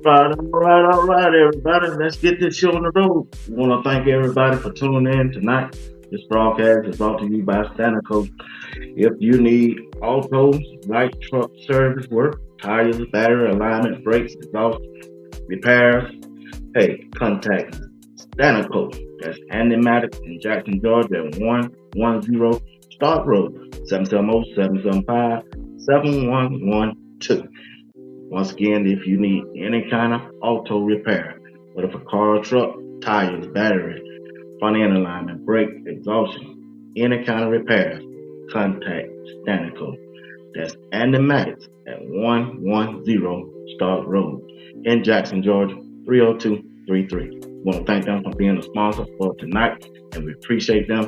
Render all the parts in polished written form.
All right, everybody. Let's get this show on the road. We want to thank everybody for tuning in tonight. This broadcast is brought to you by Stanico. If you need auto, light truck service work, tires, battery alignment, brakes, exhaust repairs, hey, contact Stanico. That's Andy Maddox in Jackson, Georgia at 110 Start Road, 770-775-7112. Once again, if you need any kind of auto repair, whether for car, truck, tires, battery, front end alignment, brake, exhaustion, any kind of repairs, contact Stanico. That's Andy Maddox at 110 Start Road in Jackson, Georgia, 30233. Want to thank them for being a sponsor for tonight, and we appreciate them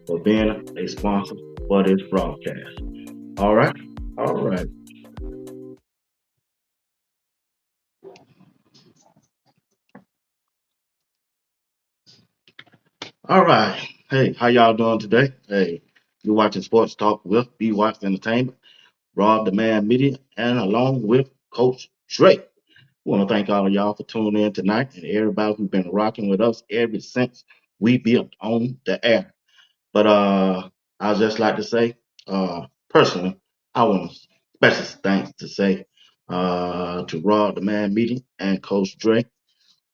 for being a sponsor for this broadcast. All right, all right. All right. Hey, how y'all doing today? Hey, you're watching Sports Talk with B Watts Entertainment, Rob the Man Media, and along with Coach Drake. Want to thank all of y'all for tuning in tonight and everybody who's been rocking with us ever since we built on the air. But I just like to say, personally, I want special thanks to say to Rob the Man Media and Coach Drake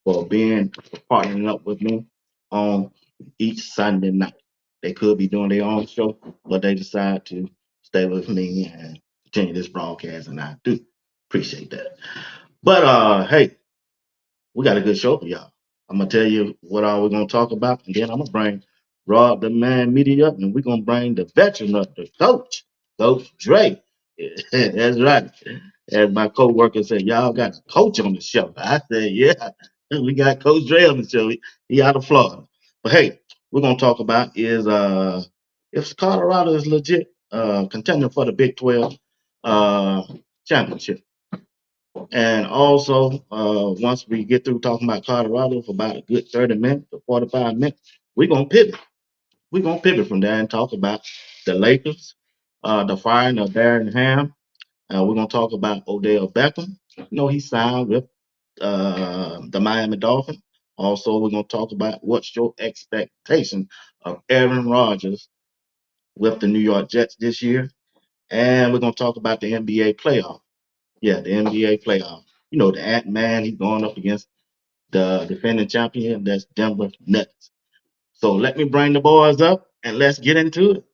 for partnering up with me on each Sunday night. They could be doing their own show, but they decide to stay with me and continue this broadcast, and I do appreciate that. But hey, we got a good show for y'all. I'm gonna tell you what all we're gonna talk about, and then I'm gonna bring Rod the Man Media up, and we're gonna bring the veteran up, the coach, Coach Dre. That's right. As my co-worker said, y'all got a coach on the show. I said, yeah, we got Coach Dre on the show. He out of Florida. But hey, we're gonna talk about is if Colorado is legit contender for the Big 12 uh championship. And also, once we get through talking about Colorado for about a good 30 minutes or 45 minutes, we're going to pivot. We're going to pivot from there and talk about the Lakers, the firing of Darren Ham. We're going to talk about Odell Beckham. You know, he signed with the Miami Dolphins. Also, we're going to talk about what's your expectation of Aaron Rodgers with the New York Jets this year. And we're going to talk about the NBA playoff. Yeah, the NBA playoff. You know, the Ant Man, he's going up against the defending champion, that's Denver Nuggets. So let me bring the boys up and let's get into it.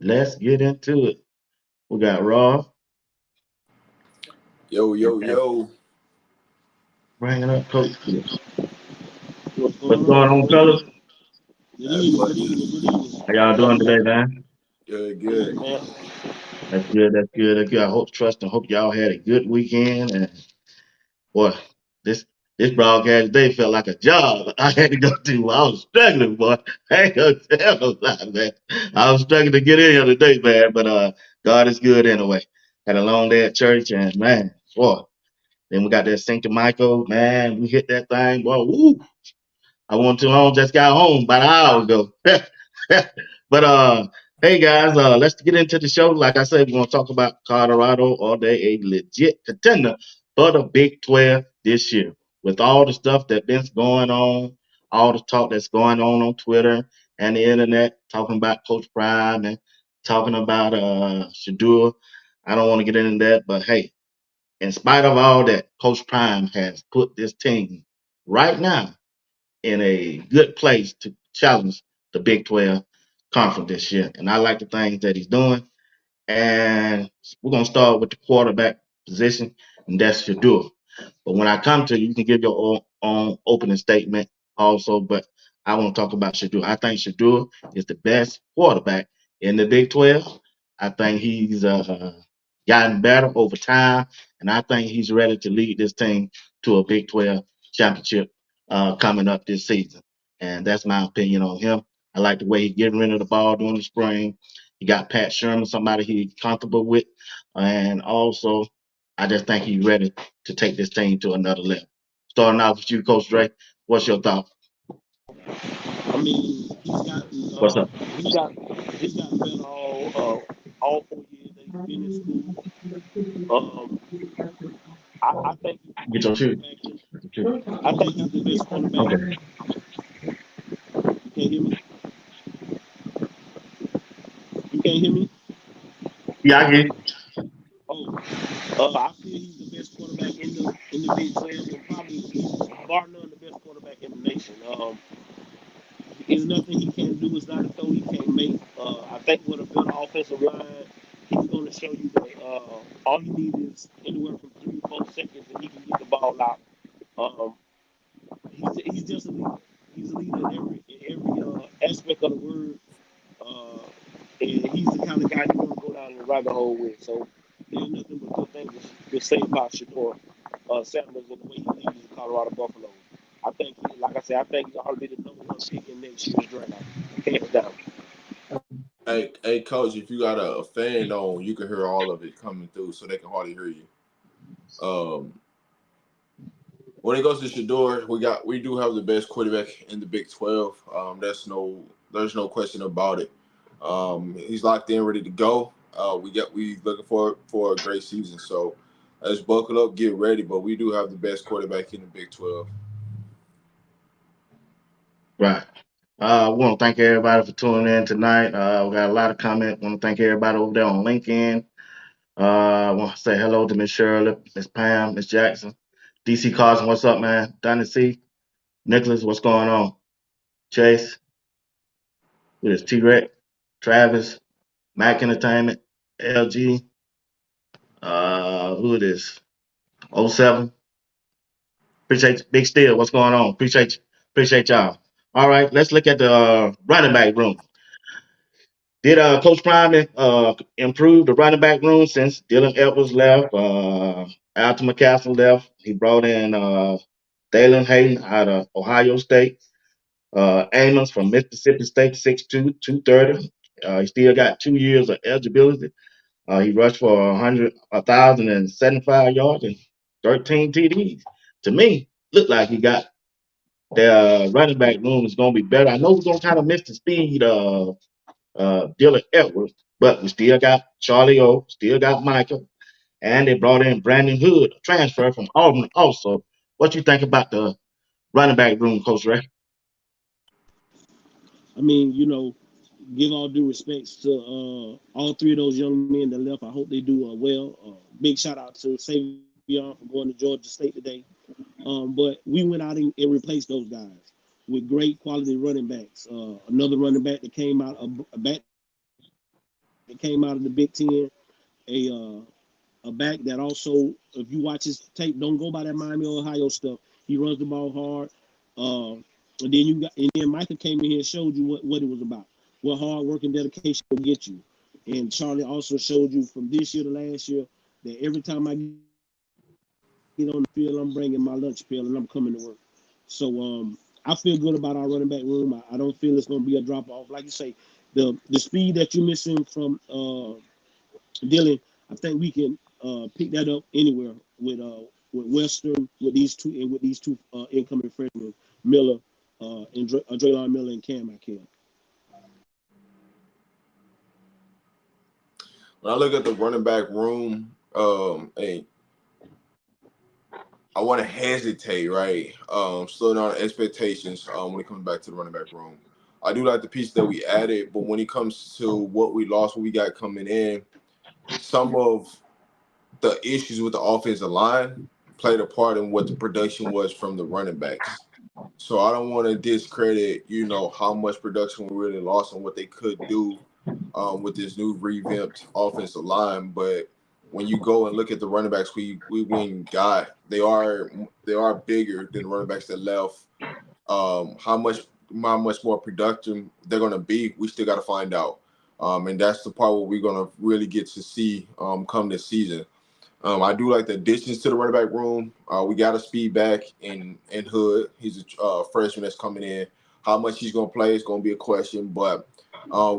Let's get into it. We got Raw Yo, and yo, yo. bringing up Coach Chris. What's What's going on? going on, fellas? Good Not evening, good much. evening, good evening. How y'all doing today, man? Good, Good, good. man. That's good. That's good. That's good. I hope, trust, and hope y'all had a good weekend. And boy, this this broadcast day felt like a job I had to go to. I was struggling, boy. I ain't gonna tell no lie, man. I was struggling to get in here today, man. But God is good anyway. Had a long day at church, and man, boy. Then we got that St. Michael, man. We hit that thing, boy. Woo! I wasn't too long, just got home about an hour ago. But hey guys, let's get into the show. Like I said, we're gonna talk about Colorado. Are they a legit contender for the Big 12 this year? With all the stuff that's been going on, all the talk that's going on Twitter and the internet, talking about Coach Prime and talking about Shadur. I don't want to get into that, but hey, in spite of all that, Coach Prime has put this team right now in a good place to challenge the Big 12 conference this year. And I like the things that he's doing. And we're going to start with the quarterback position, and that's Shadur. But when I come to you, you can give your own opening statement also. But I want to talk about Shadur. I think Shadur is the best quarterback in the Big 12. I think he's gotten better over time, and I think he's ready to lead this team to a Big 12 championship coming up this season. And that's my opinion on him. I like the way he's getting rid of the ball during the spring. He got Pat Sherman, somebody he's comfortable with, and also I just think he's ready to take this team to another level. Starting off with you, Coach Dre. What's your thought? I mean, What's up? he's got he's got better all 4 years that he's been in school. Um, I think he's the Get best your shoe. quarterback in. Get your shoe. I think he's the best quarterback. Okay. You can't hear me. You can't hear me. Yeah, I get it. Oh, I feel he's the best quarterback in the Big 12 and probably bar none the best quarterback in the nation. There's nothing he can't do. It's not a throw he can't make. I think with a better offensive line, he's going to show you that all you need is anywhere from 3 to 4 seconds, and he can get the ball out. Um, he's just a leader. He's a leader in every aspect of the word, uh, and he's the kind of guy you want to go down the rabbit hole with. So there's nothing but good things to say about Shador Sanders and the way he leads the Colorado Buffaloes. I think, like I said, I think he's already the #1 pick in next year's draft, hands down. Hey, coach, if you got a fan on, you can hear all of it coming through, so they can hardly hear you. Um, when it goes to Shador, we do have the best quarterback in the Big 12. There's no question about it. He's locked in, ready to go. We looking for a great season. So let's buckle up, get ready. But we do have the best quarterback in the Big 12. Right. I want to thank everybody for tuning in tonight. We got a lot of comments. Want to thank everybody over there on LinkedIn. I want to say hello to Miss Shirley, Miss Pam, Miss Jackson, DC Carson. What's up, man? Donnie C, Nicholas. What's going on? Chase, who is T Rex, Travis, Mac Entertainment, LG. Who it is? Oh 07. Appreciate you. Big Steel. What's going on? Appreciate you. Appreciate y'all. All right, let's look at the running back room. Did Coach Prime improve the running back room since Dylan Edwards left? Alton McCaffrey left. He brought in Dalen Hayden out of Ohio State. Amos from Mississippi State, 6'2", 230. He still got 2 years of eligibility. He rushed for 1,075 yards and 13 TDs. To me, looked like he got the running back room is going to be better. I know we're going to kind of miss the speed of Dylan Edwards, but we still got Charlie O, still got Michael, and they brought in Brandon Hood, a transfer from Auburn also. What you think about the running back room, Coach Ray? I mean, give all due respects to all three of those young men that left. I hope they do well. Big shout out to Savion for going to Georgia State today. But we went out and replaced those guys with great quality running backs. Another running back that came out, a back that came out of the Big Ten, a back that also, if you watch his tape, don't go by that Miami, Ohio stuff. He runs the ball hard. And then Micah came in here and showed you what it was about, what hard work and dedication will get you. And Charlie also showed you from this year to last year that every time I get on the field, I'm bringing my lunch pail and I'm coming to work. So I feel good about our running back room. I don't feel it's going to be a drop off. Like you say, the speed that you're missing from Dylan, I think we can pick that up anywhere with Western, with these two incoming freshmen, Miller, and Draylon Miller and Cam McKell. When I look at the running back room, hey, I want to hesitate, right? Slow down expectations when it comes back to the running back room. I do like the piece that we added, but when it comes to what we lost, what we got coming in, some of the issues with the offensive line played a part in what the production was from the running backs. So I don't want to discredit, how much production we really lost and what they could do with this new revamped offensive line. But when you go and look at the running backs we went and got, they are bigger than the running backs that left. How much more productive they're gonna be, we still got to find out. And that's the part where we're gonna really get to see come this season. I do like the additions to the running back room. We got a speed back in Hood. He's a freshman that's coming in. How much he's gonna play is gonna be a question, but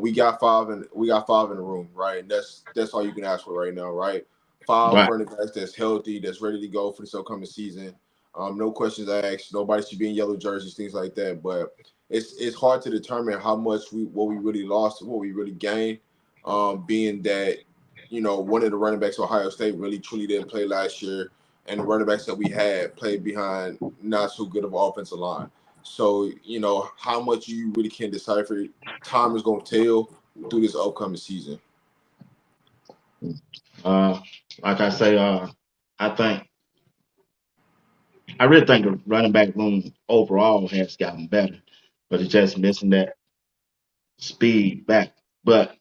we got five in the room, right? And that's all you can ask for right now, right? Five Right. running backs that's healthy, that's ready to go for this upcoming season. No questions asked. Nobody should be in yellow jerseys, things like that. But it's hard to determine how much what we really lost and what we really gained. Being that one of the running backs, Ohio State, really truly didn't play last year. and the running backs that we had played behind not so good of an offensive line. So, how much you really can decipher, time is going to tell through this upcoming season. Uh, like I say, I think I really think the running back room overall has gotten better, but it's just missing that speed back. But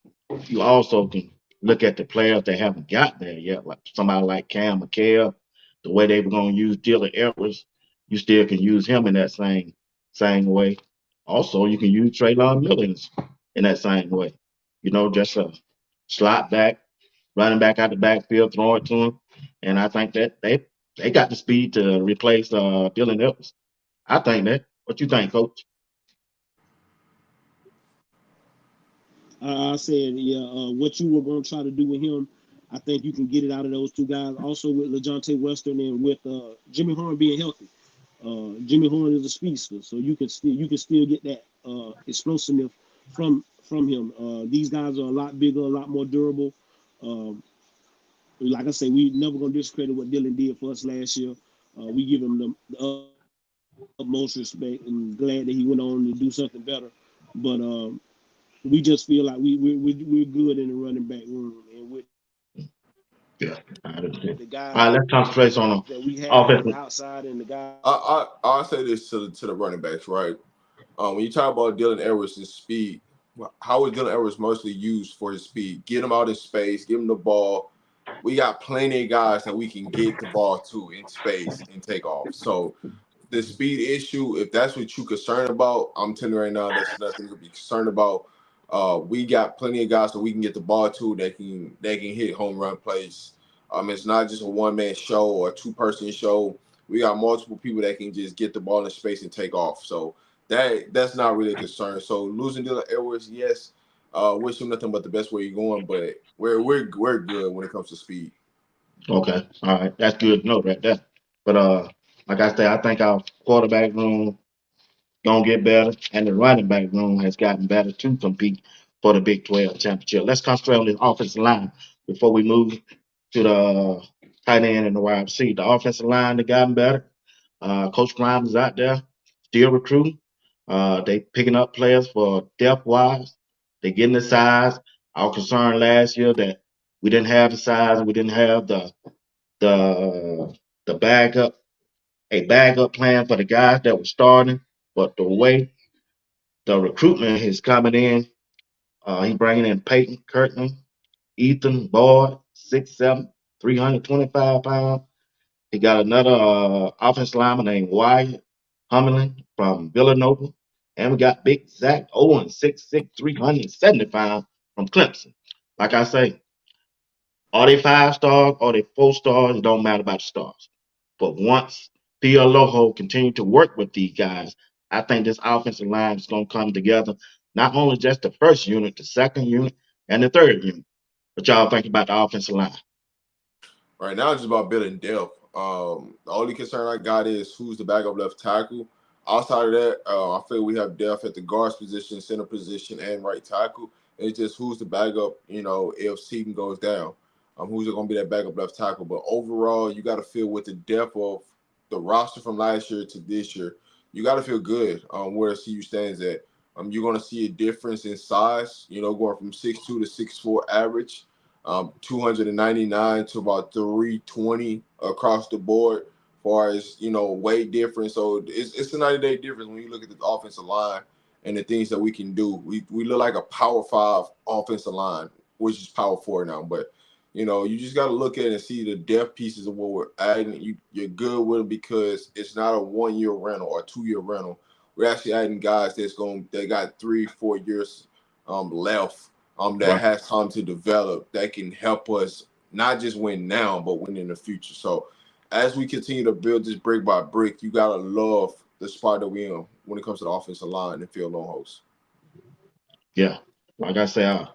you also can look at the players that haven't got there yet, like somebody like Cam McHale, the way they were going to use Dylan Edwards, you still can use him in that same way. Also, you can use Traylon Miller in that same way. Just a slot back, running back out the backfield, throw it to him, and I think that they got the speed to replace Dylan Edwards. I think that. What you think, Coach? I said, yeah, what you were going to try to do with him, I think you can get it out of those two guys. Also with LeJontay Western and with Jimmy Horn being healthy. Jimmy Horn is a speedster, so you can still get that explosiveness from him. These guys are a lot bigger, a lot more durable. Um, like I say, we never gonna discredit what Dylan did for us last year. We give him the utmost respect and glad that he went on to do something better. But we just feel like we're good in the running back room, and with the guys that we have on the Yeah, I understand. outside All right, and the let's guys concentrate on the offensive. I'll say this to the running backs, right? When you talk about Dylan Edwards' speed, how is Dylan Edwards mostly used for his speed? Get him out in space, give him the ball. We got plenty of guys that we can get the ball to in space and take off. So the speed issue, if that's what you're concerned about, I'm telling you right now, that's nothing to be concerned about. We got plenty of guys that we can get the ball to. They can hit home run plays. It's not just a one man show or a 2-person show. We got multiple people that can just get the ball in space and take off. So that's not really a concern. So losing Dylan Edwards, yes, wish him nothing but the best where you're going, but we're good when it comes to speed. Okay, all right, that's good to know right there. But like I said, I think our quarterback room gonna get better, and the running back room has gotten better to compete for the Big 12 championship. Let's concentrate on the offensive line before we move to the tight end and the wide receiver. The offensive line has gotten better. Coach Grimes is out there still recruiting. They picking up players for depth wise. They getting the size. I was concerned last year that we didn't have the size and we didn't have the the backup a backup plan for the guys that were starting. But the way the recruitment is coming in, he bringing in Peyton Kirkland, Ethan Boyd, 6'7", 325 pounds. He got another offensive lineman named Wyatt Hummerling from Villanova. And we got Big Zach Owen, 6'6", 370 pounds from Clemson. Like I say, are they 5 stars? Are they 4 stars? It don't matter about the stars. But once Loho continue to work with these guys, I think this offensive line is going to come together. Not only just the first unit, the second unit, and the third unit. What y'all think about the offensive line? Right now, it's just about building depth. The only concern I got is who's the backup left tackle. Outside of that, I feel we have depth at the guards position, center position, and right tackle. It's just who's the backup, if Seaton goes down. Who's going to be that backup left tackle? But overall, you got to feel with the depth of the roster from last year to this year, you got to feel good where CU stands at. You're going to see a difference in size, going from 6'2" to 6'4" average. 299 to about 320 across the board, as far as weight difference. So it's a 90-day difference when you look at the offensive line and the things that we can do. We look like a power 5 offensive line, which is power 4 now. But you just got to look at it and see the depth pieces of what we're adding. You're good with it because it's not a 1-year rental or a 2-year rental. We're actually adding guys that got 3-4 years left, that Right. has time to develop, that can help us not just win now, but win in the future. So as we continue to build this brick by brick, you gotta love the spot that we're in when it comes to the offensive line and field long hosts. Yeah. Like I said,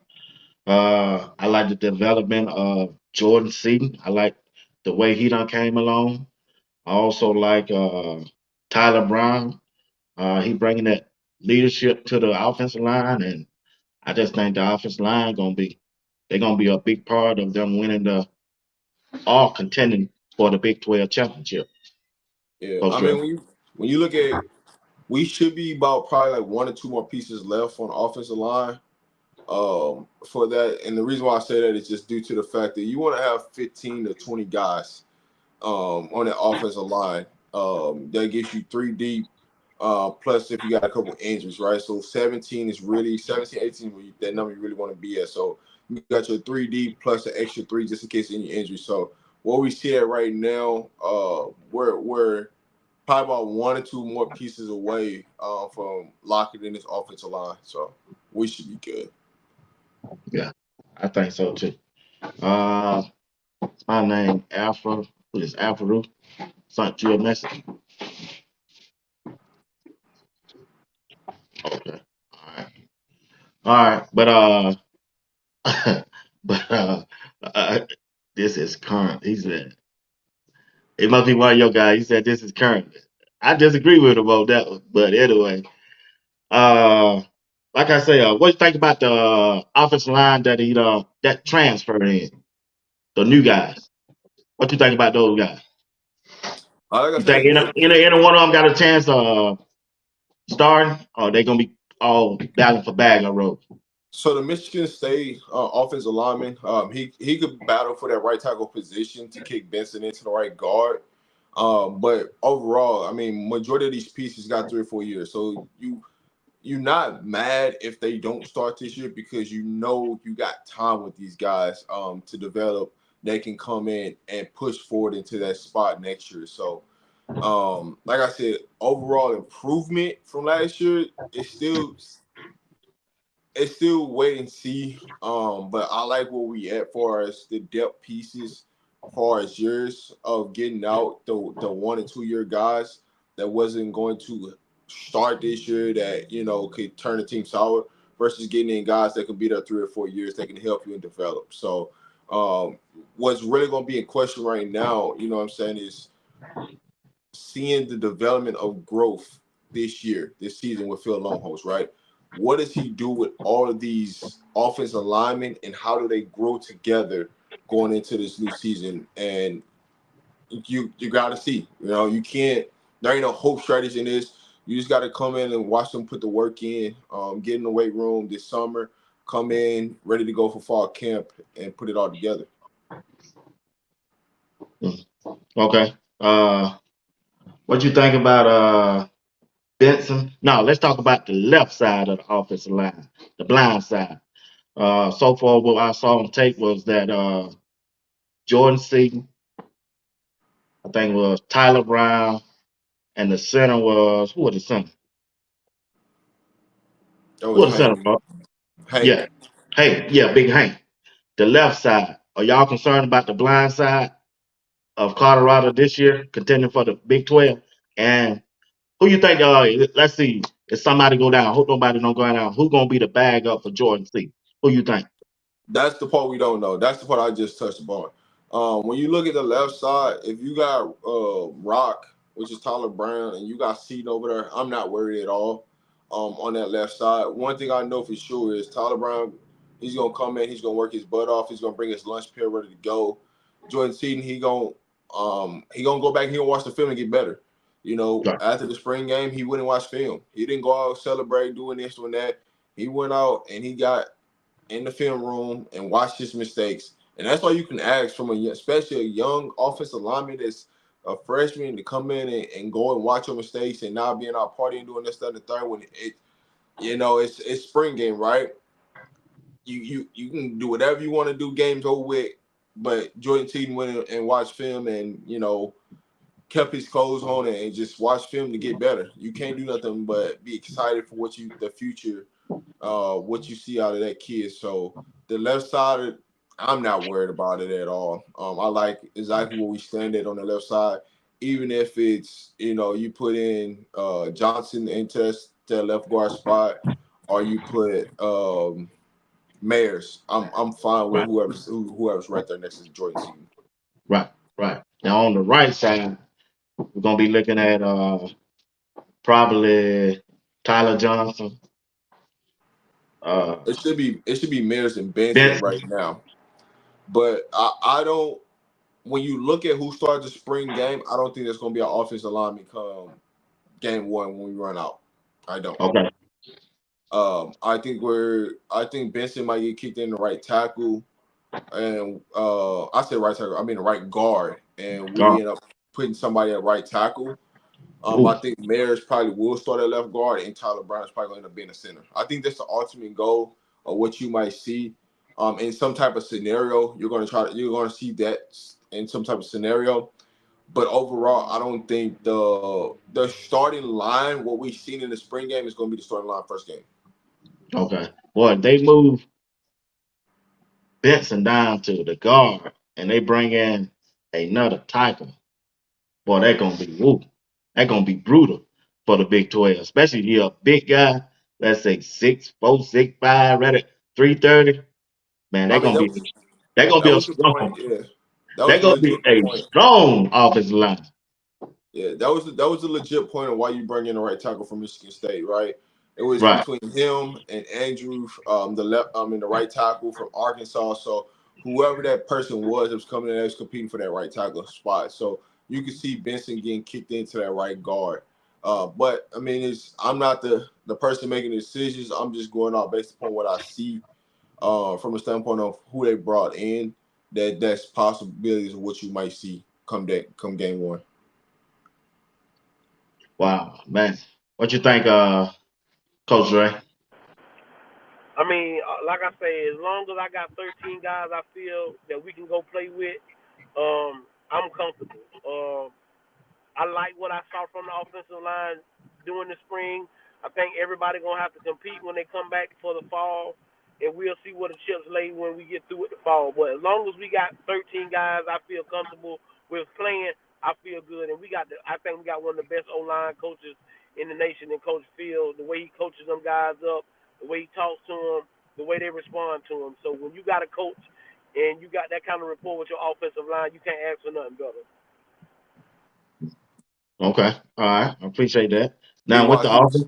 I like the development of Jordan Seaton. I like the way he done came along. I also like Tyler Brown. He bringing that leadership to the offensive line, and I just think the offensive line they're gonna be a big part of them winning the all contending for the Big 12 championship. Yeah, Coach I Dre. mean when you look at, we should be about probably like one or two more pieces left on the offensive line. For that, and the reason why I say that is just due to the fact that you want to have 15 to 20 guys on the offensive line. That gets you three deep. Plus, if you got a couple injuries, right? So 17 is really 17, 18, that number you really want to be at. So you got your three deep plus an extra three just in case any injury. So what we see at right now, we're probably about one or two more pieces away from locking in this offensive line. So we should be good. Yeah, I think so too. Uh, my name Alpha. Who is Alpha Roof? Sent you a message. Okay. All right. All right. But uh, this is current. He said it must be one of your guys. He said this is current. I disagree with him about that one. But anyway, uh, like I say, what you think about the offensive line that he that transferred in the new guys? What you think about those guys? Like I You think said, any one of them got a chance starting, or they gonna be all battling for bag on road? so the Michigan State offensive lineman, he could battle for that right tackle position to kick Benson into the right guard. But overall, I mean, majority of these pieces got 3 or 4 years. So you're not mad if they don't start this year because you know you got time with these guys to develop. They can come in and push forward into that spot next year. So like I said, overall improvement from last year is still wait and see. But I like where we at far as the depth pieces, far as years of getting out the 1 and 2 year guys that wasn't going to start this year that could turn the team sour versus getting in guys that can be there 3 or 4 years that can help you and develop. So what's really going to be in question right now, what I'm saying, is seeing the development of growth this season with Phil Longhouse, right? What does he do with all of these offensive linemen and how do they grow together going into this new season? And you got to see, you can't, there ain't no hope strategy in this. You just got to come in and watch them put the work in, get in the weight room this summer, come in ready to go for fall camp and put it all together. Okay. What you think about Benson? No, let's talk about the left side of the offensive line, the blind side. So far, what I saw on tape was that Jordan Seaton, I think it was Tyler Brown, and the center was who was the center? That Who was was the center? Hank. Bro? Hank. Yeah, hey, yeah, Big Hank. The left side. Are y'all concerned about the blind side of Colorado this year, contending for the Big 12? And who you think? Let's see. If somebody go down, hope nobody don't go down. Who gonna be the bag up for Jordan C? Who you think? That's the part we don't know. That's the part I just touched upon. When you look at the left side, if you got Rock, which is Tyler Brown, and you got Seaton over there, I'm not worried at all on that left side. One thing I know for sure is Tyler Brown, he's going to come in, he's going to work his butt off, he's going to bring his lunch pail ready to go. Jordan Seaton, he gonna go back and he'll watch the film and get better. Right. After the spring game, he wouldn't watch film. He didn't go out celebrate, doing this, doing that. He went out and he got in the film room and watch his mistakes. And that's all you can ask from especially a young offensive lineman that's a freshman to come in and go and watch your mistakes and not being out partying doing this, that, and the third when it's spring game, right? You can do whatever you want to do, games over with, but Jordan Teaton went and watched film and kept his clothes on and just watch film to get better. You can't do nothing but be excited for the future, what you see out of that kid. So the left side, I'm not worried about it at all. I like exactly where we stand at on the left side, even if it's you put in Johnson into that left guard spot, or you put Mayers. I'm fine with Right. whoever's right there next to Jordan Seaton. Right. Right. Now on the right side, we're gonna be looking at probably Tyler Johnson, uh, It should be Mayers and Benson right Benson. now, but I don't. when you look at who started the spring game, I don't think there's going to be an offensive lineman come game one when we run out. I don't. Okay. I think Benson might get kicked in the right tackle, and I said right tackle. I mean the right guard, and we God. end up putting somebody at right tackle. Ooh. I think Maris probably will start at left guard, and Tyler Brown is probably going to end up being a center. I think that's the ultimate goal of what you might see. In some type of scenario, you're going to see that in some type of scenario. But overall, I don't think the starting line, what we've seen in the spring game, is going to be the starting line first game. Okay. Boy, they move Benson down to the guard and they bring in another tackle. Boy, they're gonna be woo. They're gonna be brutal for the Big 12, especially if you're a big guy, let's say 6'4", 6'5", ready 330. Man, I mean, they're gonna that be a was the point. strong. Yeah, that was They're a gonna be legit a point. strong offensive line. Yeah, that was a legit point of why you bring in the right tackle from Michigan State, right? It was Right. between him and Andrew, the left, in the right tackle from Arkansas. So whoever that person was that was coming in, that was competing for that right tackle spot. So you can see Benson getting kicked into that right guard. But I mean, I'm not the person making the decisions. I'm just going off based upon what I see from a standpoint of who they brought in. That's possibilities of what you might see come game one. Wow, man. What you think, Coach Ray? I mean, like I say, as long as I got 13 guys, I feel that we can go play with. I'm comfortable. I like what I saw from the offensive line during the spring. I think everybody gonna have to compete when they come back for the fall, and we'll see where the chips lay when we get through with the fall. But as long as we got 13 guys, I feel comfortable with playing. I feel good, and I think we got one of the best O line coaches in the nation in Coach Field. The way he coaches them guys up, the way he talks to them, the way they respond to him. So when you got a coach and you got that kind of rapport with your offensive line, you can't ask for nothing better. Okay. All right. I appreciate that. B Now with the Watts, offense.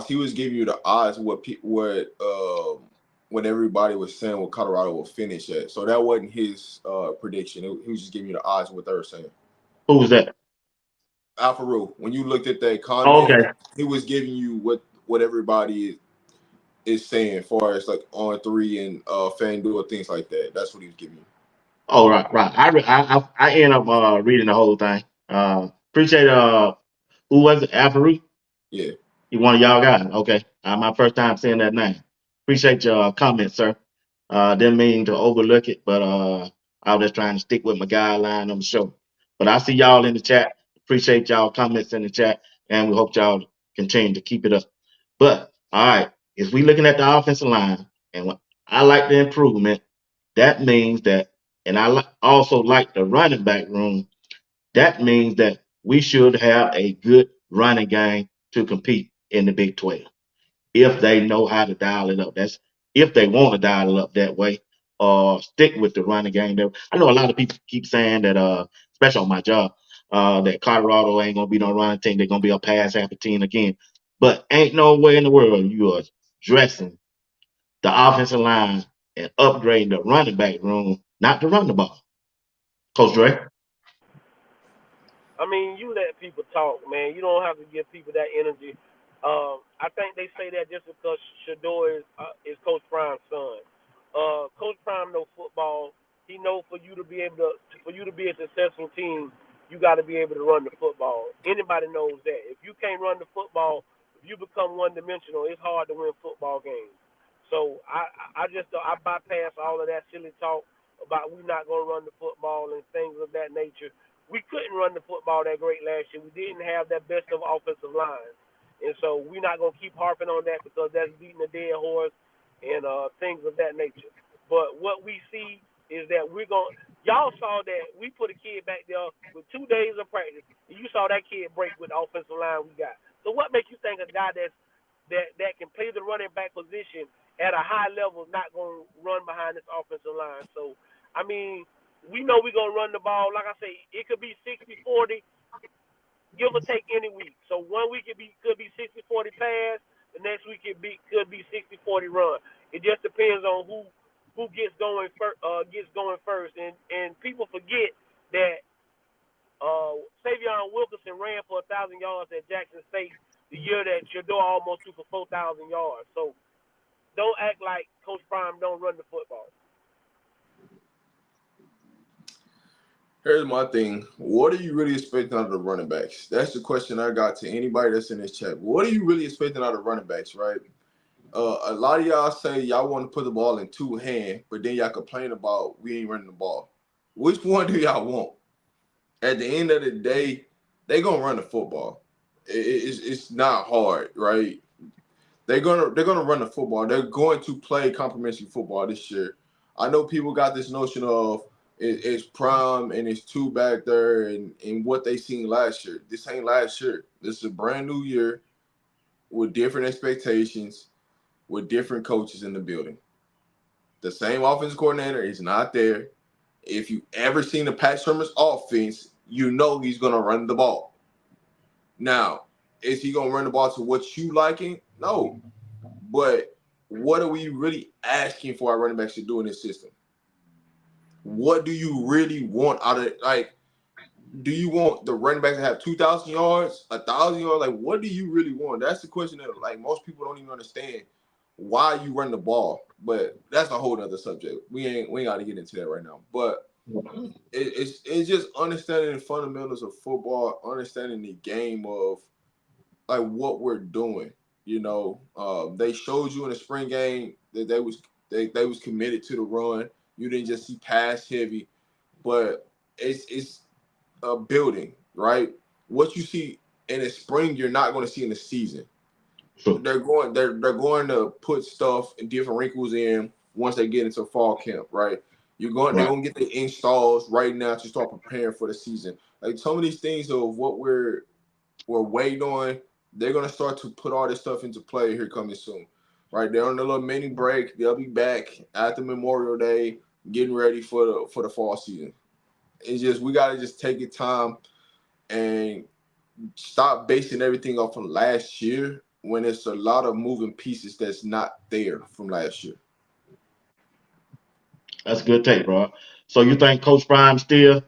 he was giving you the odds what everybody was saying what Colorado will finish at. So that wasn't his prediction. He was just giving you the odds of what they were saying. Who was that? Alfaru, when you looked at that Oh, comment, okay. he was giving you what everybody is saying, as far as like on three and FanDuel things like that. That's what he was giving you. Oh, right, right. I end up reading the whole thing. Appreciate who was it? Alfred? Yeah. You one of y'all guys? Okay. My first time seeing that name. Appreciate your comment, sir. Didn't mean to overlook it, but I was just trying to stick with my guideline on the show. But I see y'all in the chat. Appreciate y'all comments in the chat, and we hope y'all continue to keep it up. But all right, if we looking at the offensive line, and what I like the improvement, that means that, and also like the running back room. That means that we should have a good running game to compete in the Big 12 if they know how to dial it up. That's if they want to dial it up that way or stick with the running game. I know a lot of people keep saying that, especially on my job, that Colorado ain't gonna be no running team. They're gonna be a pass happy team again. But ain't no way in the world you are dressing the offensive line and upgrading the running back room not to run the ball. Coach Dre. I mean, you let people talk, man. You don't have to give people that energy. I think they say that just because Shador is Coach Prime's son. Coach Prime knows football. He knows for you to be a successful team, you got to be able to run the football. Anybody knows that. If you can't run the football, if you become one dimensional, it's hard to win football games. So I bypass all of that silly talk about we not going to run the football and things of that nature. We couldn't run the football that great last year. We didn't have that best of offensive lines. And so we're not going to keep harping on that because that's beating a dead horse and things of that nature. But what we see is that y'all saw that we put a kid back there with 2 days of practice, and you saw that kid break with the offensive line we got. So what makes you think a guy that can play the running back position at a high level is not going to run behind this offensive line? So, I mean, we know we're going to run the ball. Like I say, it could be 60-40, give or take any week. So one week could be 60-40 pass. The next week could be 60-40 run. It just depends on who gets going first, and people forget that Savion Wilkerson ran for 1,000 yards at Jackson State the year that Shador almost threw for 4,000 yards. So don't act like Coach Prime don't run the football. Here's my thing. What are you really expecting out of the running backs? That's the question I got to anybody that's in this chat. What are you really expecting out of running backs, right? A lot of y'all say y'all want to put the ball in two hands, but then y'all complain about we ain't running the ball. Which one do y'all want? At the end of the day, they gonna run the football. It's not hard, right? They're gonna run the football. They're going to play complimentary football this year. I know people got this notion of it's prime and it's two back there and what they seen last year. This ain't last year. This is a brand new year with different expectations, with different coaches in the building. The same offense coordinator is not there. If you ever seen the Pat Shermer's offense, you know he's gonna run the ball. Now, is he gonna run the ball to what you liking? No. But what are we really asking for our running backs to do in this system? What do you really want out of it? Like, do you want the running back to have 2,000 yards, 1,000 yards? Like, what do you really want? That's the question that like most people don't even understand why you run the ball. But that's a whole other subject. We ain't got to get into that right now. But it's just understanding the fundamentals of football, understanding the game of like what we're doing. You know, they showed you in the spring game that they was committed to the run. You didn't just see pass heavy, but it's a building, right? What you see in the spring, you're not going to see in the season. Sure. They're going to put stuff and different wrinkles in once they get into fall camp, right? They're Right. gonna get the installs right now to start preparing for the season. Like some of these things of what we're waiting on, they're gonna start to put all this stuff into play here coming soon. Right? They're on a little mini break. They'll be back after Memorial Day, getting ready for the fall season. It's just we gotta just take it time and stop basing everything off from last year when it's a lot of moving pieces that's not there from last year. That's a good take, bro. So you think Coach Prime still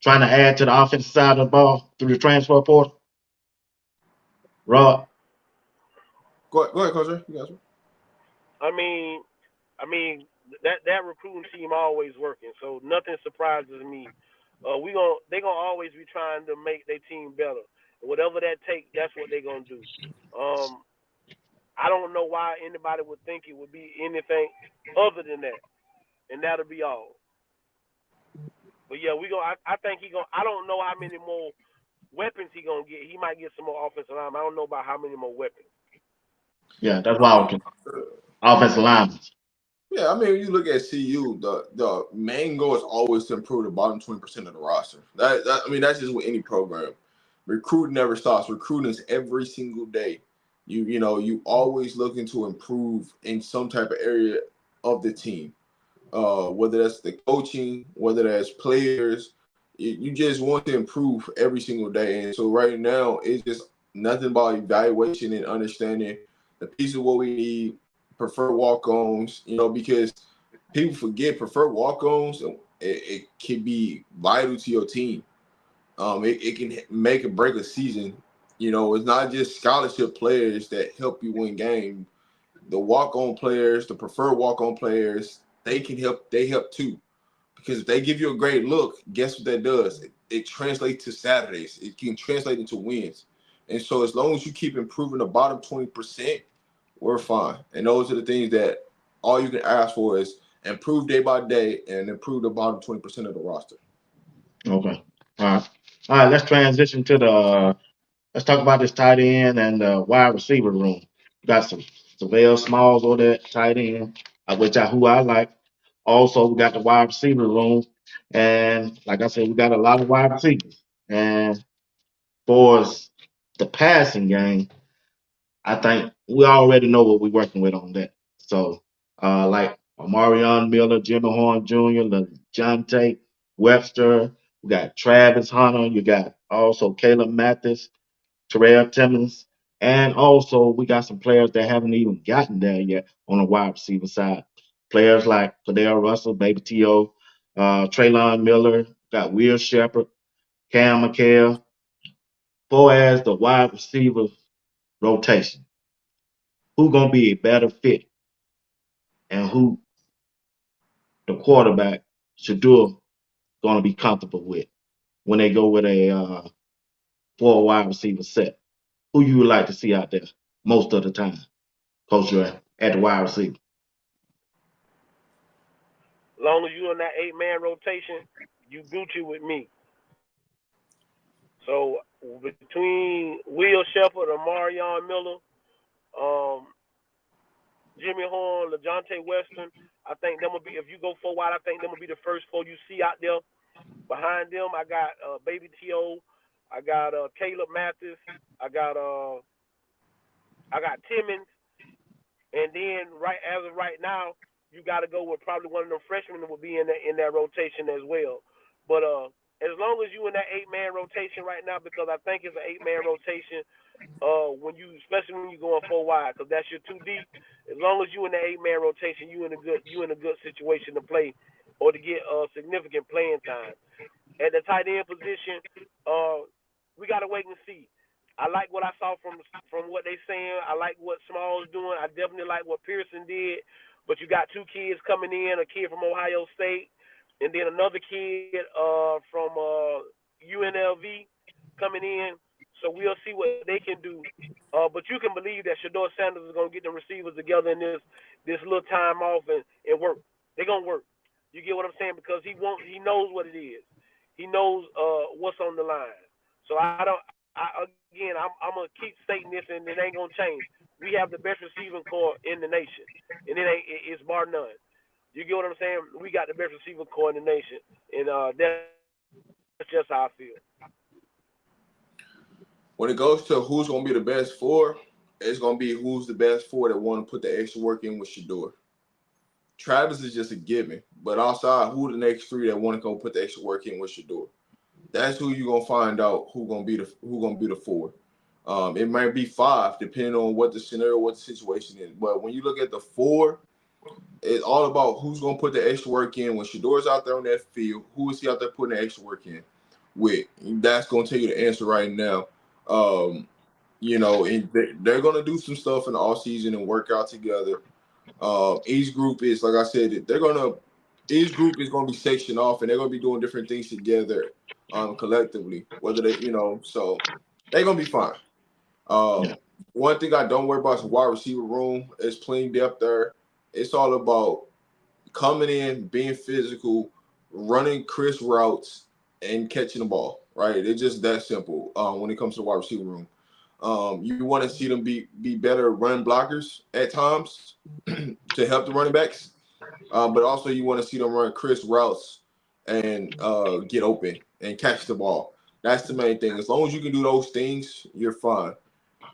trying to add to the offensive side of the ball through the transfer portal? Rod? Go ahead, Coach. You guys. I mean, I mean that recruiting team always working, so nothing surprises me. They gonna always be trying to make their team better, and whatever that takes, that's what they gonna do. Um, I don't know why anybody would think it would be anything other than that, and that'll be all. But yeah, we go. I think he gonna. I don't know how many more weapons he gonna get. He might get some more offensive line. I don't know about how many more weapons. Yeah, that's I why I mean, was offensive linemen. yeah, I mean, when you look at CU, the main goal is always to improve the bottom 20% of the roster. I mean, that's just with any program. Recruiting never stops. Recruiting is every single day. You always looking to improve in some type of area of the team. Whether that's the coaching, whether that's players, you just want to improve every single day. And so right now, it's just nothing but evaluation and understanding the piece of what we need, preferred walk-ons, because people forget preferred walk-ons, it can be vital to your team. It can make or break a season. It's not just scholarship players that help you win games. The walk-on players, the preferred walk-on players, they can help. They help too, because if they give you a great look, guess what that does? It translates to Saturdays. It can translate into wins. And so as long as you keep improving the bottom 20%, we're fine. And those are the things that all you can ask for is improve day by day and improve the bottom 20% of the roster. Okay. All right. All right. Let's transition to the. Let's talk about this tight end and the wide receiver room. Got some Savell Smalls on that tight end, who I like. Also, we got the wide receiver room, and like I said, we got a lot of wide receivers. And for the passing game, I think we already know what we're working with on that. So, like Omarion Miller, Jimmy Horn Jr., John Tate, Webster, we got Travis Hunter, you got also Caleb Mathis, Terrell Timmons, and also we got some players that haven't even gotten there yet on the wide receiver side. Players like Cordell Russell, Baby T.O., Traylon Miller, got Will Shepard, Cam McHale. For as the wide receiver rotation, who gonna be a better fit and who the quarterback Shadur gonna be comfortable with when they go with a four wide receiver set? Who you would like to see out there most of the time, Coach Dre, at the wide receiver? Long as you in that 8-man rotation, you Gucci with me. So between Will Shepard and Marion Miller, um, Jimmy Horn, LaJohntay Weston, I think them will be, if you go 4 wide, I think them will be the first 4 you see out there. Behind them, I got Baby T.O., I got Caleb Mathis, I got uh, I got Timmons, and then right as of right now, you got to go with probably one of them freshmen that will be in that rotation as well. But as long as you in that 8-man rotation right now, because I think it's an 8-man rotation, when you, especially when you going 4 wide, because that's your 2 deep. As long as you in the 8-man rotation, you in a good situation to play or to get significant playing time. At the tight end position, we got to wait and see. I like what I saw from what they saying. I like what Small's doing. I definitely like what Pearson did. But you got 2 kids coming in, a kid from Ohio State, and then another kid from UNLV coming in. So we'll see what they can do. But you can believe that Shador Sanders is gonna get the receivers together in this little time off and work. They're gonna work. You get what I'm saying? Because he knows what it is. He knows what's on the line. So I don't. I'm gonna keep stating this, and it ain't gonna change. We have the best receiving core in the nation, and it's bar none. You get what I'm saying? We got the best receiving core in the nation, and that's just how I feel. When it goes to who's gonna be the best 4, it's gonna be who's the best 4 that want to put the extra work in with Shador. Travis is just a given, but outside, who the next 3 that want to go put the extra work in with Shador? That's who you're gonna find out who gonna be the 4. It might be 5, depending on what the scenario, what the situation is. But when you look at the 4, it's all about who's gonna put the extra work in when Shador's out there on that field. Who is he out there putting the extra work in with? That's gonna tell you the answer right now. And they're gonna do some stuff in the off season and work out together. Each group is, like I said, each group is gonna be sectioned off, and they're gonna be doing different things together, collectively. Whether so they're gonna be fine. Yeah, One thing I don't worry about is the wide receiver room. It's plenty depth there. It's all about coming in, being physical, running crisp routes, and catching the ball. Right? It's just that simple. When it comes to the wide receiver room, you want to see them be better run blockers at times to help the running backs, but also you want to see them run crisp routes and get open and catch the ball. That's the main thing. As long as you can do those things, you're fine.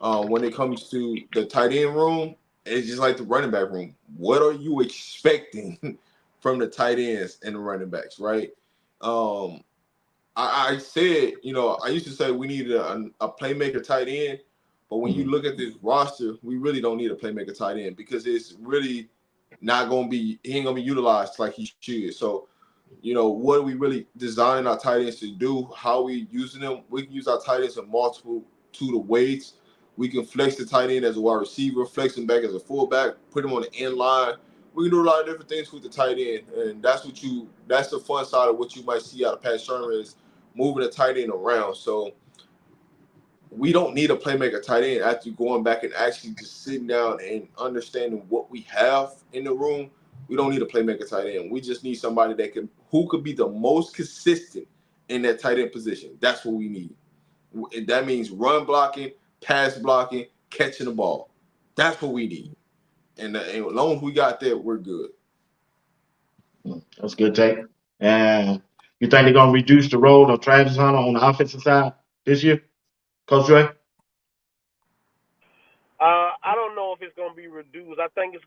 When it comes to the tight end room, it's just like the running back room. What are you expecting from the tight ends and the running backs, right? Um, I said, I used to say we needed a playmaker tight end, but when you mhm, look at this roster, we really don't need a playmaker tight end because it's really not going to be, he ain't going to be utilized like he should. So, what are we really designing our tight ends to do? How are we using them? We can use our tight ends in multiple to the ways. We can flex the tight end as a wide receiver, flex him back as a fullback, put him on the end line. We can do a lot of different things with the tight end, and that's the fun side of what you might see out of Pat Shermer is moving the tight end around. So we don't need a playmaker tight end after going back and actually just sitting down and understanding what we have in the room. We don't need a playmaker tight end. We just need somebody who could be the most consistent in that tight end position. That's what we need. That means run blocking, pass blocking, catching the ball. That's what we need. And as long as we got that, we're good. that's a good take. And you think they're gonna reduce the role of Travis Hunter on the offensive side this year, Coach Dre? I don't know if it's gonna be reduced. I think it's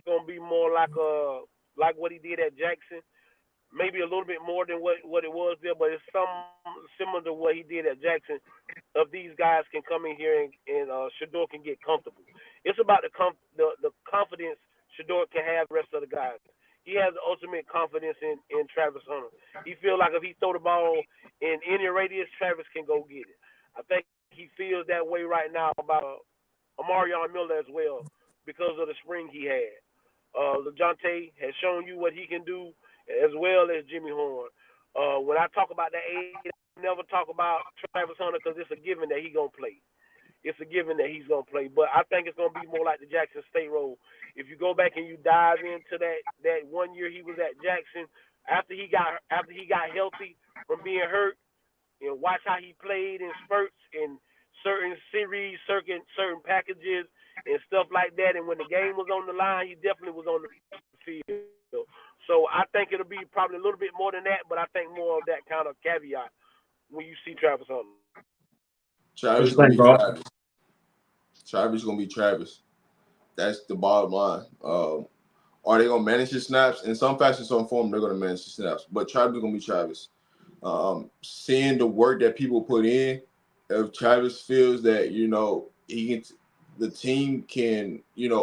gonna be more like what he did at Jackson. Maybe a little bit more than what it was there, but it's some similar to what he did at Jackson. Of these guys can come in here and Shador can get comfortable. It's about the confidence Shador can have the rest of the guys. ultimate confidence in Travis Hunter. He feel like if he throw the ball in any radius, Travis can go get it. I think he feels that way right now about Amarion Miller as well because of the spring he had. LeJohntay has shown you what he can do as well as Jimmy Horn. When I talk about the age, I never talk about Travis Hunter because it's a given that he's going to play. It's a given that he's gonna play. But I think it's gonna be more like the Jackson State role. If you go back and you dive into that 1 year he was at Jackson, after he got healthy from being hurt, watch how he played in spurts in certain series, certain packages and stuff like that. And when the game was on the line, he definitely was on the field. So I think it'll be probably a little bit more than that, but I think more of that kind of caveat when you see Travis Hunter. What Travis you gonna think, be bro? Travis. Travis gonna be Travis. That's the bottom line. Are they gonna manage his snaps? In some fashion, some form, they're gonna manage the snaps. But Travis is gonna be Travis. Seeing the work that people put in, if Travis feels that he can, the team can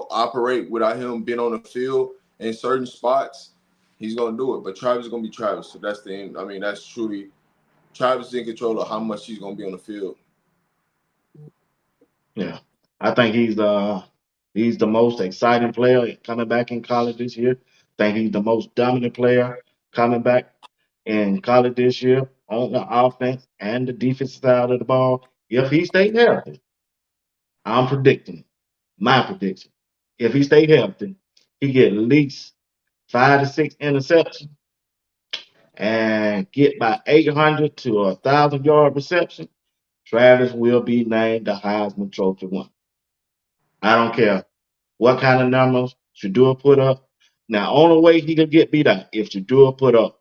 operate without him being on the field in certain spots, he's gonna do it. But Travis is gonna be Travis. So that's the end. I mean, that's truly Travis is in control of how much he's gonna be on the field. Yeah, I think he's the most exciting player coming back in college this year. Think he's the most dominant player coming back in college this year on the offense and the defensive side of the ball. If he stayed healthy, I'm predicting my prediction. If he stayed healthy, he get at least 5 to 6 interceptions and get by 800 to 1,000 yard reception. Travis will be named the Heisman Trophy winner. I don't care what kind of numbers Shadua put up. Now, only way he could get beat out if Shadua put up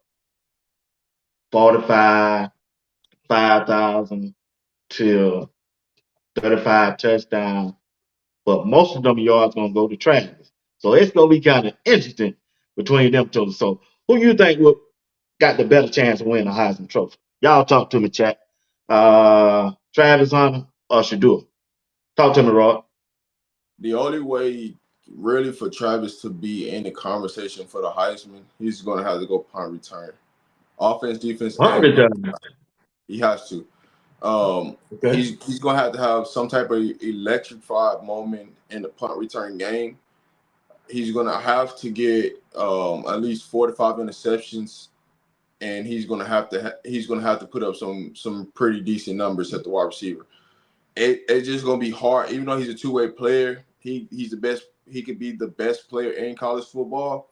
45, 5,000 to 35 touchdowns, but most of them yards gonna go to Travis. So it's gonna be kind of interesting between them two. So who you think will got the better chance of winning the Heisman Trophy? Y'all talk to me, chat. Travis Hunter or Shadua? Talk to me, Rod. The only way really for Travis to be in the conversation for the Heisman, he's gonna have to go punt return. Offense, defense, Punt and punt. return. He has to. Okay. He's gonna have to have some type of electrified moment in the punt return game. He's gonna have to get at least 4 to 5 interceptions, and he's gonna have to put up some pretty decent numbers at the wide receiver. It's just gonna be hard, even though he's a two-way player. He's the best. He could be the best player in college football.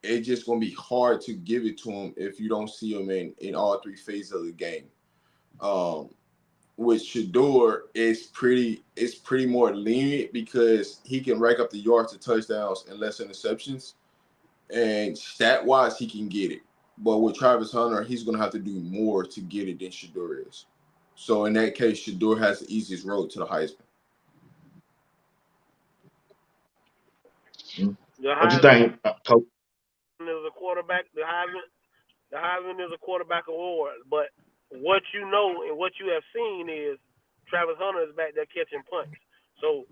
It's just gonna be hard to give it to him if you don't see him in all three phases of the game. Um, with Shador, it's pretty more lenient because he can rack up the yards to touchdowns and less interceptions, and stat wise he can get it. But with Travis Hunter, he's gonna have to do more to get it than Shador is. So in that case, Shador has the easiest road to the Heisman. The What you Heisman think, Coach? is a quarterback. The Heisman is a quarterback award. But what you know and what you have seen is Travis Hunter is back there catching punts. So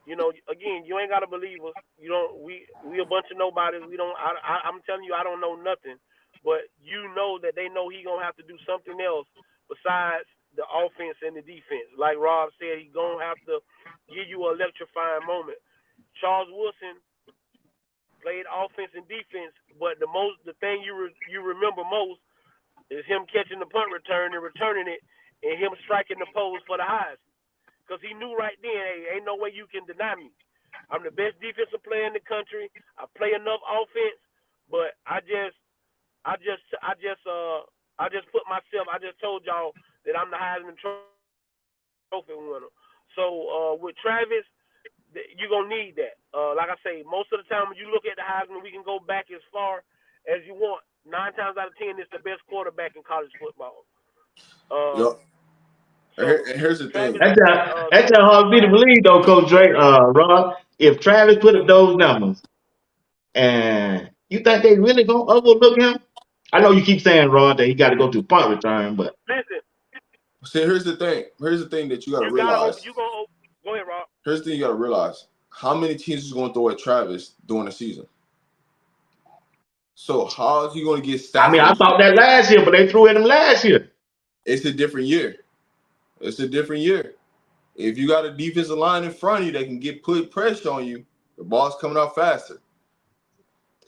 again, you ain't gotta believe us. You don't. We a bunch of nobodies. We don't. I'm telling you, I don't know nothing. But you know that they know he gonna have to do something else besides the offense and the defense. Like Rob said, he gonna have to give you an electrifying moment. Charles Wilson played offense and defense, but the thing you remember most is him catching the punt return and returning it, and him striking the pose for the Heisman. Because he knew right then, hey, ain't no way you can deny me. I'm the best defensive player in the country. I play enough offense, but I just put myself. I just told y'all that I'm the Heisman Trophy winner. So with Travis, you're gonna need that. Like I say, most of the time when you look at the Heisman, we can go back as far as you want. 9 times out of 10, it's the best quarterback in college football. Um, Yo, so and here's the thing. Travis, That's just hard for me to Travis, believe, though, Coach Drake. Rod, if Travis put up those numbers, and you think they really gonna overlook him? I know you keep saying, Rod, that he got to go to punt return, but listen, See, here's the thing. Here's the thing that you got to you gotta realize. you gonna go ahead, Rob. Here's the thing you got to realize. How many teams is going to throw at Travis during the season? So how is he going to get I stats mean, on I thought defense? that last year, but they threw at him last year. It's a different year. It's a different year. If you got a defensive line in front of you that can put pressure on you, the ball's coming out faster.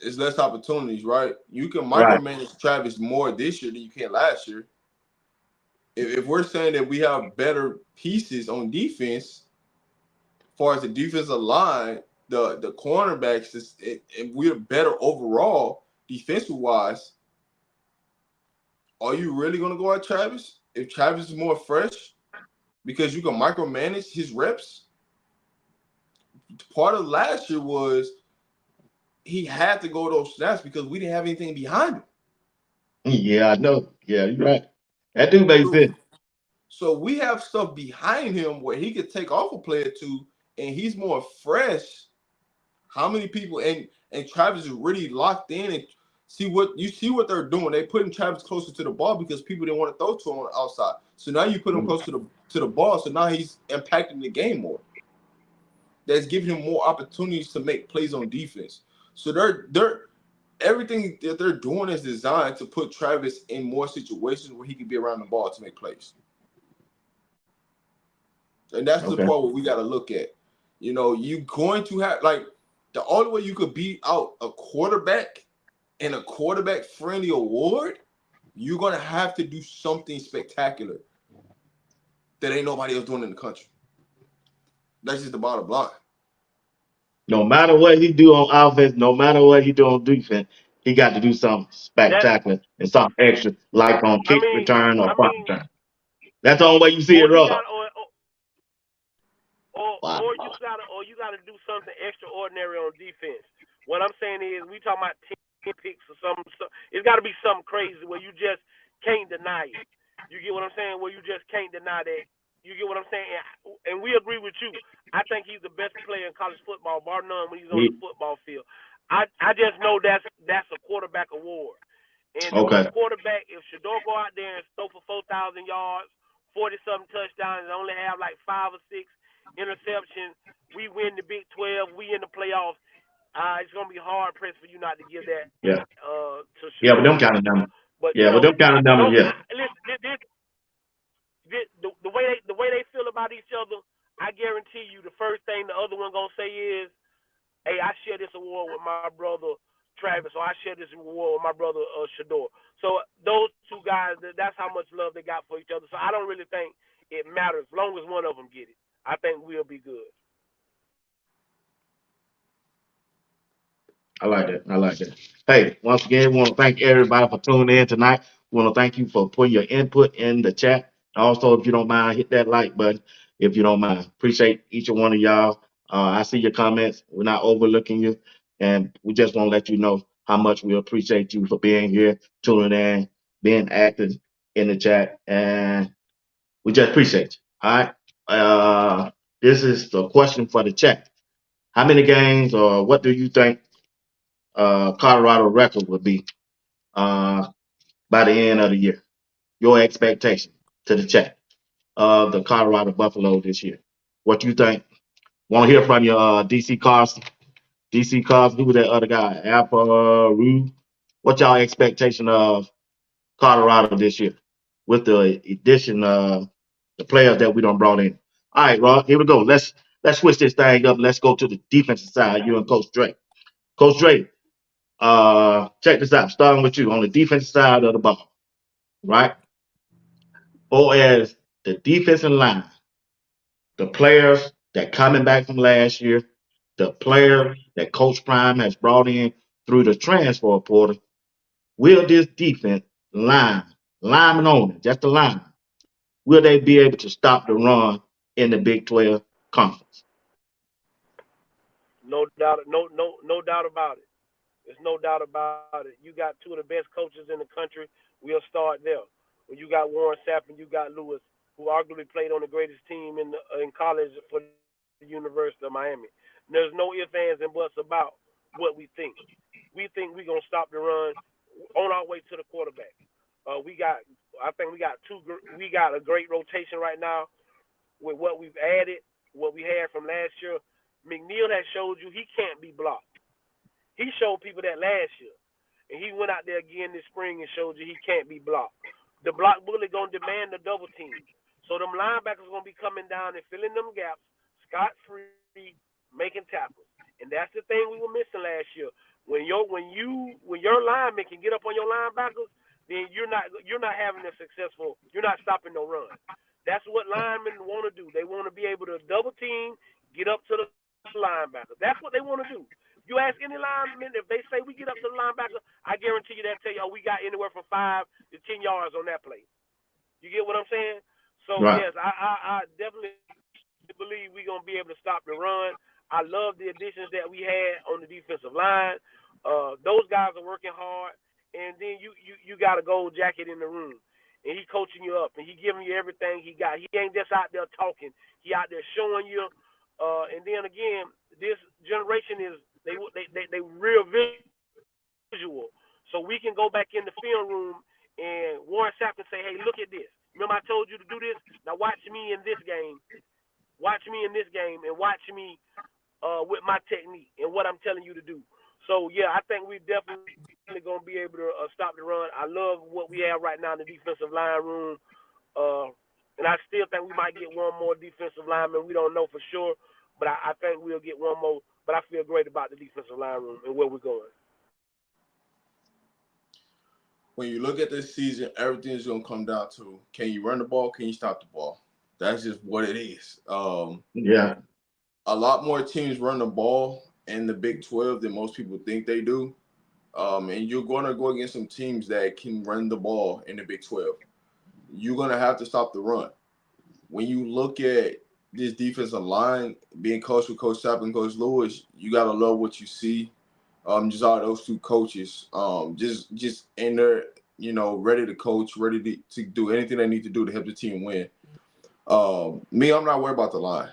It's less opportunities, right? You can Right. micromanage Travis more this year than you can last year. If we're saying that we have better pieces on defense, as far as the defensive line, the cornerbacks, and we're better overall defensive wise, are you really going to go at Travis? If Travis is more fresh because you can micromanage his reps? Part of last year was he had to go those snaps because we didn't have anything behind him. Yeah, I know. Yeah, you're right. That do make So, sense. so we have stuff behind him where he could take off a player to, and he's more fresh. How many people and Travis is really locked in and see what they're doing. They putting Travis closer to the ball because people didn't want to throw to him on the outside. So now you put him close to the ball. So now he's impacting the game more. That's giving him more opportunities to make plays on defense. So they're everything that they're doing is designed to put Travis in more situations where he can be around the ball to make plays. And that's the Okay. part where we got to look at. You going to have the only way you could beat out a quarterback in a quarterback friendly award, you're gonna have to do something spectacular that ain't nobody else doing in the country. That's just the bottom line. No matter what he do on offense, no matter what he do on defense, he got to do something That spectacular and something extra, like on I kick mean, return or I punt mean, return. That's the only way you see it, or you Rob. got Wow. or you gotta do something extraordinary on defense. What I'm saying is, we talking about 10 picks or something. It's got to be something crazy where you just can't deny it. You get what I'm saying? Where you just can't deny that. You get what I'm saying? And we agree with you. I think he's the best player in college football, bar none, when he's on the He- football field. I just know that's a quarterback award. And a okay. quarterback, if Shador go out there and throw for 4,000 yards, 40-something touchdowns, and only have like 5 or 6 interceptions, we win the Big 12, we in the playoffs. It's gonna be hard pressed for you not to give that Yeah. to Yeah, but Shador them kind of Sanders. numbers. But Yeah, but them kind of numbers. no, Yeah. listen, the way they feel about each other, I guarantee you, the first thing the other one gonna say is, "Hey, I share this award with my brother Travis, or I share this award with my brother Shador." So those two guys, that's how much love they got for each other. So I don't really think it matters as long as one of them get it. I think we'll be good. I like that. I like that. Hey, once again, we want to thank everybody for tuning in tonight. We want to thank you for putting your input in the chat. Also, if you don't mind, hit that like button if you don't mind. Appreciate each and one of y'all. I see your comments. We're not overlooking you. And we just want to let you know how much we appreciate you for being here, tuning in, being active in the chat. And we just appreciate you. All right. This is the question for the chat. How many games or what do you think Colorado record would be uh, by the end of the year? Your expectation to the chat of the Colorado Buffalo this year. What you think? Want to hear from your DC Carson? DC Carson, who was that other guy? Alpha Rue. What y'all expectation of Colorado this year with the addition of the players that we don't brought in? All right, Rob, here we go. Let's switch this thing up. Let's go to the defensive side. You and Coach Drake. Coach Drake, check this out. Starting with you on the defensive side of the ball, right? Or as the defensive line, the players that coming back from last year, the player that Coach Prime has brought in through the transfer portal, will this defense lineman only, just the line, will they be able to stop the run in the Big 12 conference? No doubt about it. There's no doubt about it. You got two of the best coaches in the country. We'll start there. When you got Warren Sapp and you got Lewis, who arguably played on the greatest team in college for the University of Miami. There's no ifs, ands, and buts about what we think. We think we're gonna stop the run on our way to the quarterback. I think we got a great rotation right now with what we've added, what we had from last year. McNeil has showed you he can't be blocked. He showed people that last year. and he went out there again this spring and showed you he can't be blocked. The block bully gonna demand the double team. So them linebackers gonna be coming down and filling them gaps, scot free, making tackles. And that's the thing we were missing last year. When your linemen can get up on your linebackers, then you're not having a successful. You're not stopping no run. That's what linemen want to do. They want to be able to double team, get up to the linebacker. That's what they want to do. You ask any lineman if they say we get up to the linebacker, I guarantee you they'll tell you, oh, we got anywhere from 5 to 10 yards on that play. You get what I'm saying? So Right. yes, I definitely believe we're gonna be able to stop the run. I love the additions that we had on the defensive line. Those guys are working hard, and then you got a gold jacket in the room, and he coaching you up, and he giving you everything he got. He ain't just out there talking; he out there showing you. And then again, this generation is they real visual, so we can go back in the film room and Warren Sapp can say, "Hey, look at this. Remember I told you to do this? Now watch me in this game. Watch me in this game, and watch me with my technique and what I'm telling you to do." So yeah, I think we definitely gonna be able to stop the run. I love what we have right now in the defensive line room, uh, and I still think we might get one more defensive lineman. We don't know for sure, but I think we'll get one more. But I feel great about the defensive line room and where we're going. When you look at this season, everything is going to come down to, can you run the ball? Can you stop the ball? That's just what it is. Yeah. A lot more teams run the ball in the Big 12 than most people think they do. And you're going to go against some teams that can run the ball in the Big 12. You're going to have to stop the run. When you look at this defensive line being coached with Coach Sapp and Coach Lewis, you got to love what you see. Just all those two coaches, just in there, ready to coach, ready to do anything they need to do to help the team win. Me, I'm not worried about the line.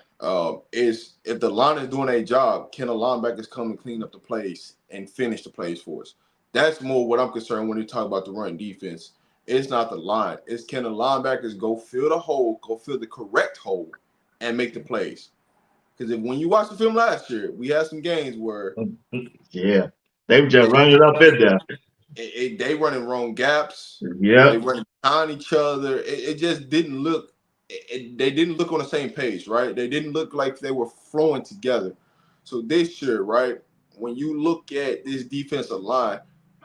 Is if the line is doing a job, can the linebackers come and clean up the plays and finish the plays for us? That's more what I'm concerned when you talk about the run defense. It's not the line. It's can the linebackers go fill the hole, go fill the correct hole, and make the plays. Because when you watch the film last year, we had some games where Yeah. They were just they running it up in there. they running wrong gaps. They Yep. running behind each other. It just didn't look. They didn't look on the same page, right? They didn't look like they were flowing together. So this year, right, when you look at this defensive line,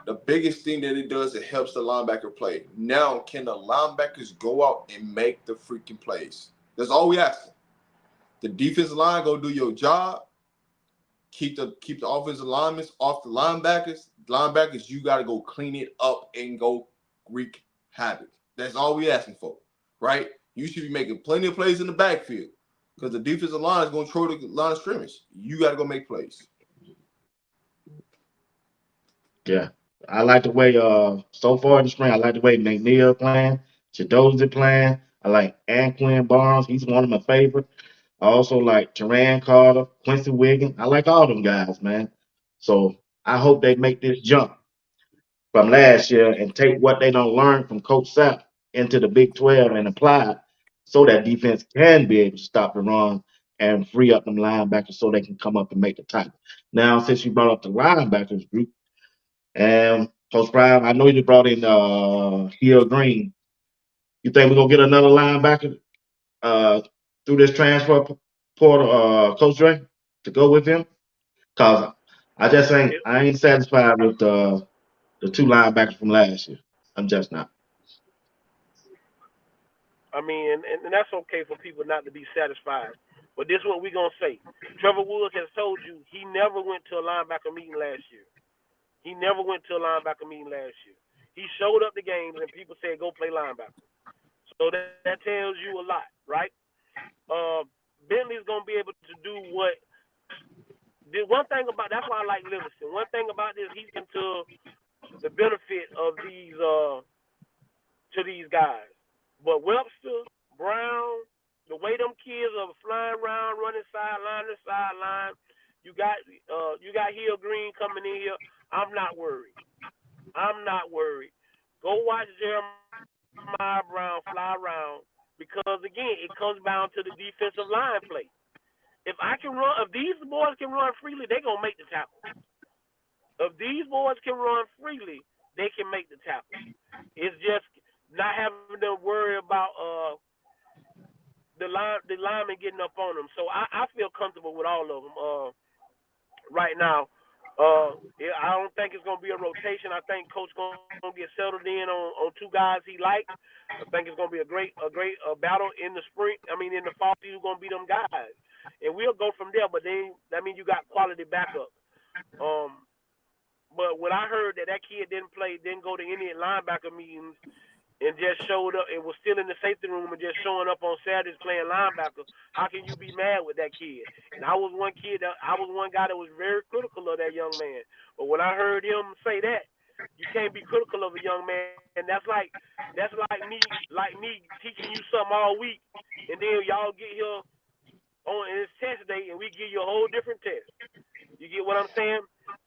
the biggest thing that it does, it helps the linebacker play. Now, can the linebackers go out and make the freaking plays? That's all we ask. The defensive line go do your job. Keep the offensive linemen off the linebackers. Linebackers, you got to go clean it up and go wreak havoc. That's all we asking for, right? You should be making plenty of plays in the backfield because the defensive line is going to throw the line of scrimmage. You got to go make plays. Yeah. I like the way so far in the spring, I like the way McNeil playing, Chidozie playing. I like Anquin Barnes. He's one of my favorites. I also like Teran Carter, Quincy Wiggins. I like all them guys, man. So I hope they make this jump from last year and take what they don't learn from Coach Sapp into the Big 12 and apply it so that defense can be able to stop the run and free up them linebackers so they can come up and make the tackle. Now, since you brought up the linebackers group, and Coach Prime, I know you brought in Hill Green. You think we're gonna get another linebacker uh, through this transfer portal, Coach Dre, to go with him? Cause I ain't satisfied with the two linebackers from last year. I'm just not. I mean, and that's okay for people not to be satisfied. But this is what we're gonna say. Trevor Woods has told you he never went to a linebacker meeting last year. He never went to a linebacker meeting last year. He showed up the games and people said go play linebacker. So that tells you a lot, right? Uh, Bentley's gonna be able to do what. The one thing about that's why I like Livingston. One thing about this, he's into the benefit of these to these guys. But Webster, Brown, the way them kids are flying around, running sideline to sideline, you got Hill Green coming in here. I'm not worried. I'm not worried. Go watch Jeremiah Brown fly around because again, it comes down to the defensive line play. If these boys can run freely, they gonna make the tackle. If these boys can run freely, they can make the tackles. It's just not having to worry about the lineman getting up on them. So I feel comfortable with all of them right now. Yeah, I don't think it's gonna be a rotation. I think Coach gonna get settled in on two guys he likes. I think it's gonna be a great battle in the spring. I mean, in the fall, you're gonna be them guys, and we'll go from there. But then that means you got quality backup. Um, but when I heard that kid didn't go to any linebacker meetings and just showed up and was still in the safety room and just showing up on Saturdays playing linebacker, how can you be mad with that kid? And I was one guy that was very critical of that young man. But when I heard him say that, you can't be critical of a young man. That's like me teaching you something all week, and then y'all get here on it's test day and we give you a whole different test. You get what I'm saying?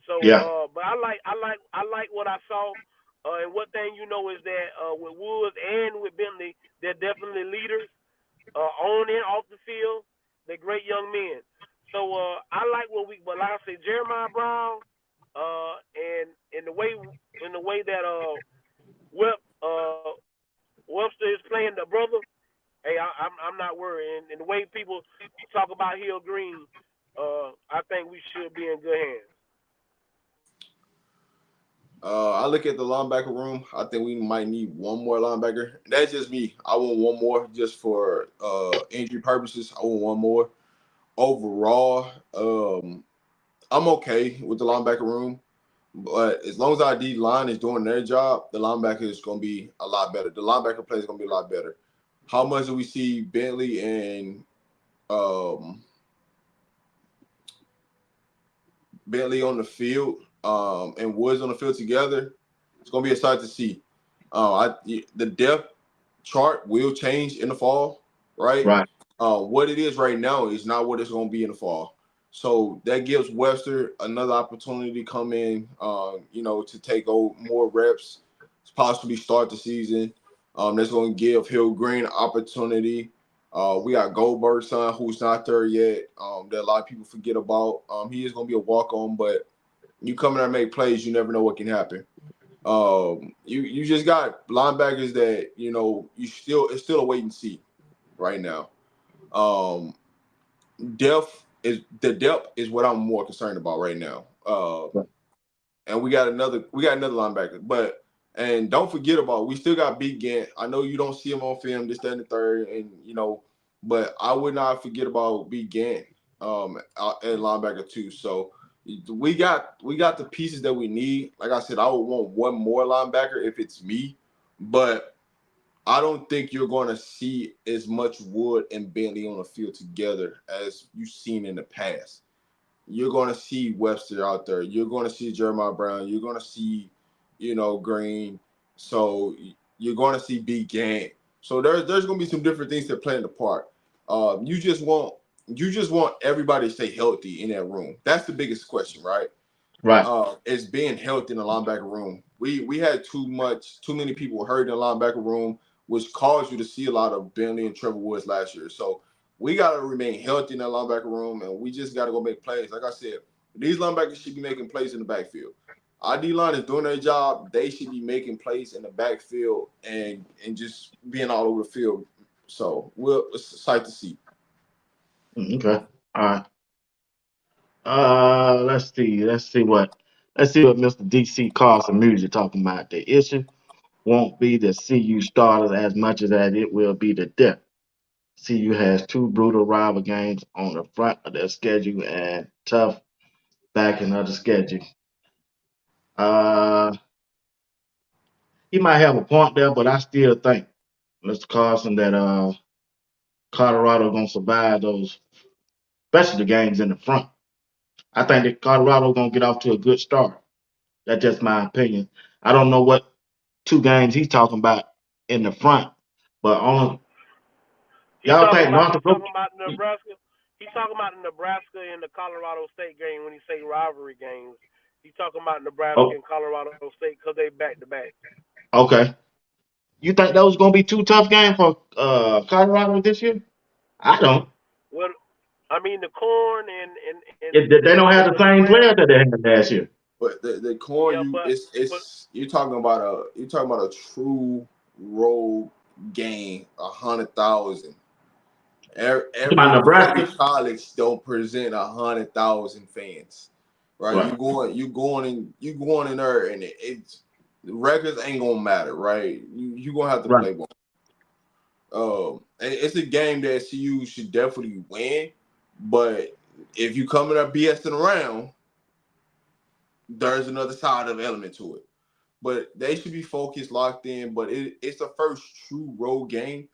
So, Yeah. but I like what I saw. And one thing you know is that with Woods and with Bentley, they're definitely leaders on and off the field. They're great young men. So I like what we. But like I say, Jeremiah Brown, and in the way that Webster is playing the brother. Hey, I'm not worried. And the way people talk about Hill Green, I think we should be in good hands. I look at the linebacker room. I think we might need one more linebacker. That's just me. I want one more just for injury purposes. I want one more. Overall, I'm okay with the linebacker room. But as long as our D line is doing their job, the linebacker is going to be a lot better. The linebacker play is going to be a lot better. How much do we see Bentley and Bentley on the field and Woods on the field together? It's going to be exciting to see. The depth chart will change in the fall, right? Right. What it is right now is not what it's going to be in the fall. So that gives Webster another opportunity to come in, to take more reps, possibly start the season. That's going to give Hill Green opportunity. We got Goldberg's son, who's not there yet, that a lot of people forget about. He is going to be a walk-on, but you come in there and make plays, you never know what can happen. You just got linebackers that it's still a wait and see right now. Depth is what I'm more concerned about right now. And we got another linebacker, and don't forget about we still got Big Gant. I know you don't see him on film, this, that, and the third, and but I would not forget about Big Gant at linebacker too. So we got the pieces that we need. Like I said, I would want one more linebacker if it's me, but I don't think you're going to see as much Wood and Bentley on the field together as you've seen in the past. You're going to see Webster out there. You're going to see Jeremiah Brown. You're going to see, Green. So you're going to see B. Gang. So there's going to be some different things that play in the part. You just want everybody to stay healthy in that room. That's the biggest question, right? Right. Is being healthy in the linebacker room. We had too many people hurt in the linebacker room, which caused you to see a lot of Bentley and Trevor Woods last year. So we got to remain healthy in that linebacker room, and we just got to go make plays. Like I said, these linebackers should be making plays in the backfield. Our D-line is doing their job. They should be making plays in the backfield and just being all over the field. So it's excited to see. Okay. All right. Let's see what Mr. DC Carson Music talking about. The issue won't be the CU starters as much as that it will be the depth. CU has two brutal rival games on the front of their schedule and tough backing of the schedule. Uh, he might have a point there, but I still think, Mr. Carson, that Colorado gonna survive those, especially the games in the front. I think that Colorado gonna get off to a good start. That's just my opinion. I don't know what two games he's talking about in the front, but on He y'all talking think about North he Dakota? talking about Nebraska. He talking about the Nebraska and the Colorado State game when he say rivalry games. He talking about Nebraska Oh, and Colorado State because they back to back. okay. You think those gonna be two tough games for Colorado this year? I don't. Well, I mean the corn and They don't have the same Nebraska. players that they had last year. But the corn, Yeah, but you're talking about a true road game, 100,000. Come on, Every Nebraska. college don't present 100,000 fans, right? Right, You going in there, and it's the records ain't gonna matter, right? You gonna have to right, play ball. It's a game that CU should definitely win, but if you coming up BSing around, there's another side of element to it. But they should be focused, locked in. But it's the first true road game,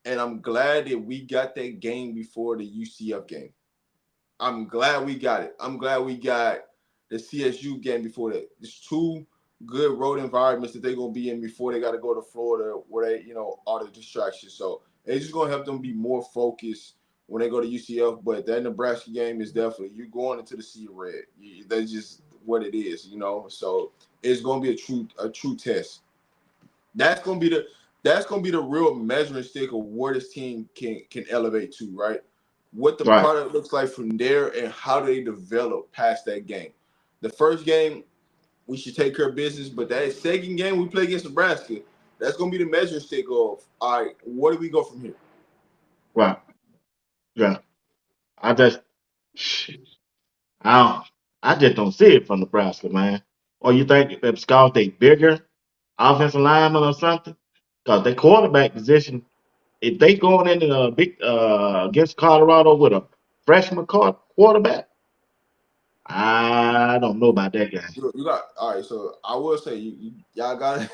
and I'm glad that we got that game before the UCF game. I'm glad we got it. I'm glad we got the CSU game before that. It's two good road environments that they're gonna be in before they got to go to Florida, where they, all the distractions. So it's just gonna help them be more focused when they go to UCF. But that Nebraska game is definitely you going into the sea of red. That's just what it is. So it's gonna be a true test. That's gonna be the real measuring stick of where this team can elevate to, right? What the right. product looks like from there and how they develop past that game. The first game, we should take care of business, but that second game we play against Nebraska, that's gonna be the measuring stick of all right, where do we go from here? Right. Yeah. I just, I don't, I just don't see it from Nebraska, man. Or you think if Scott they bigger offensive lineman or something? Because their quarterback position, if they going into a big against Colorado with a freshman quarterback, I don't know about that guy. You got all right. So I will say y'all got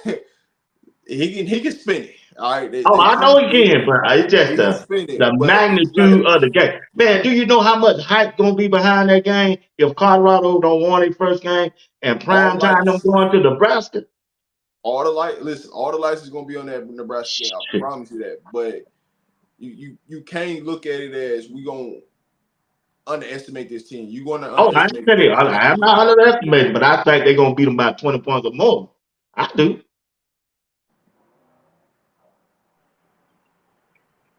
he can spin it. All right, Oh, they I know he he, can, but it's just he can spin the it, but you got magnitude of the game. Man, do you know how much hype gonna be behind that game if Colorado don't want their first game and all prime time them lights. going to Nebraska? All the lights is gonna be on that Nebraska game. I Shit. promise you that. But you can't look at it as we gonna underestimate this team. You're gonna Oh, I ain't underestimate saying it. what this I'm team can not do. underestimating, but I think they're gonna beat them by 20 points or more. I do.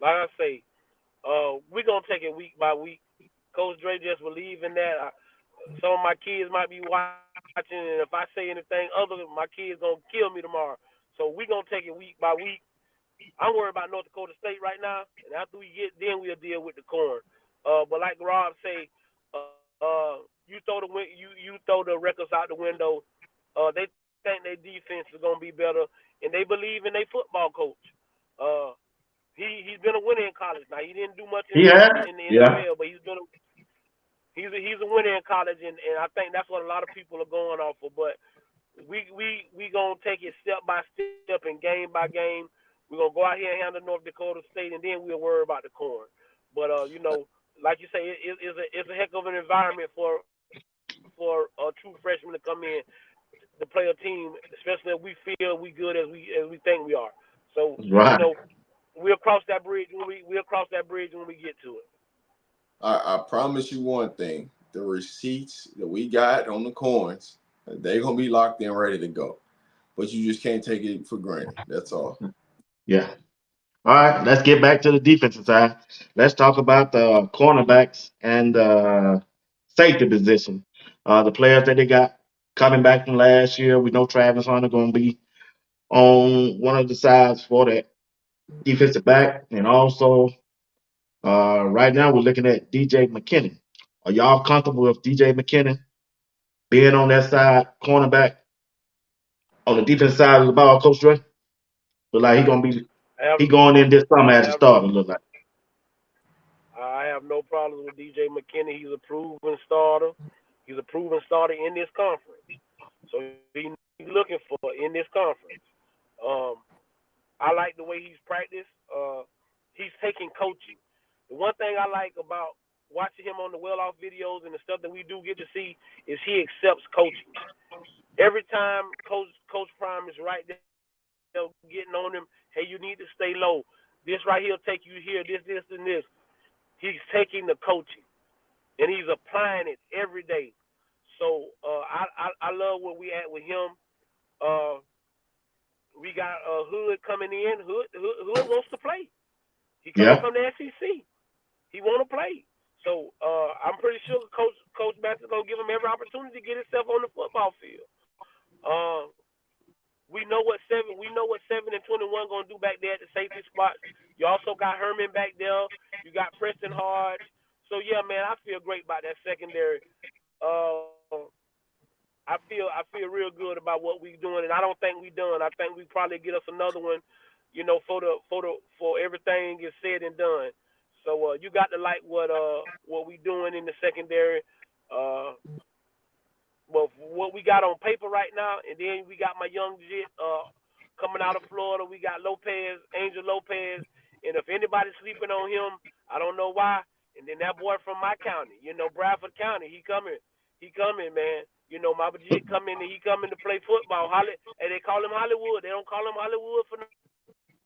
like I say, we're gonna take it week by week. Coach Dre just believe in that. Some of my kids might be watching, and if I say anything other, my kids gonna kill me tomorrow. So we gonna take it week by week. I'm worried about North Dakota State right now, and after we get, then we'll deal with the corn. But like Rob say, you throw the records out the window. They think their defense is gonna be better, and they believe in their football coach. Uh, he's been a winner in college. Now he didn't do much Yeah, in the yeah. NFL, but he's a winner in college, and I think that's what a lot of people are going off of. But we gonna take it step by step and game by game. We're gonna go out here and handle North Dakota State, and then we'll worry about the corn. But like you say, it's a heck of an environment for a true freshman to come in to play a team, especially if we feel we good as we think we are. So Right. we'll cross that bridge when we get to it. I promise you one thing: the receipts that we got on the coins, they're gonna be locked in, ready to go. But you just can't take it for granted. That's all. Yeah. All right, let's get back to the defensive side. Let's talk about the cornerbacks and safety position. The players that they got coming back from last year. We know Travis Hunter going to be on one of the sides for that defensive back, and also right now we're looking at DJ McKinnon. Are y'all comfortable with DJ McKinnon being on that side, cornerback on the defense side of the ball, Coach Dre? Look like I have he going in this summer I as a have no starter. Look like. I have no problems with DJ McKinney. He's a proven starter. He's a proven starter in this conference. So he's looking for in this conference. Um, I like the way he's practiced. He's taking coaching. The one thing I like about watching him on the well off videos and the stuff that we do get to see is he accepts coaching. Every time Coach Prime is right there getting on him, hey, you need to stay low. This right here take you here, this, and this. He's taking the coaching and he's applying it every day. So I love where we at with him. Uh, we got Hood coming in. Hood wants to play. He coming Yeah, from the SEC. He want to play. So I'm pretty sure Coach Matt's gonna give him every opportunity to get himself on the football field. Uh, we know what 7 and 21 gonna do back there at the safety spots. You also got Herman back there. You got Preston Hodge. So yeah, man, I feel great about that secondary. Uh, I feel real good about what we doing, and I don't think we done. I think we probably get us another one, for everything is said and done. So you got to like what we doing in the secondary. Uh, well, what we got on paper right now, and then we got my young jit coming out of Florida. We got Lopez, Angel Lopez, and if anybody's sleeping on him, I don't know why. And then that boy from my county, Bradford County, he coming, man. My jit coming, and he coming to play football. And they call him Hollywood. They don't call him Hollywood for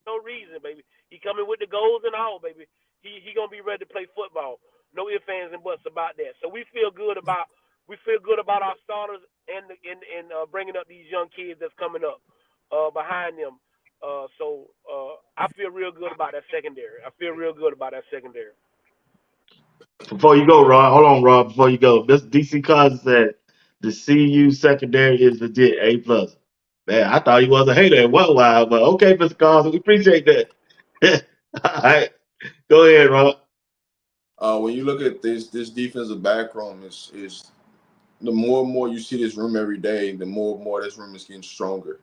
no reason, baby. He coming with the goals and all, baby. He gonna be ready to play football. No ifs, ands, and buts about that. So we feel good about our starters and bringing up these young kids that's coming up behind them. I feel real good about that secondary. I feel real good about that secondary. Before you go, Rod, hold on, Rod. Before you go, this DC Cousins said the CU secondary is legit A plus. Man, I thought he was a hater at one while, but okay, Mr. Cousins, we appreciate that. All right, go ahead, Rod. When you look at this defensive background is the more and more you see this room every day, the more and more this room is getting stronger.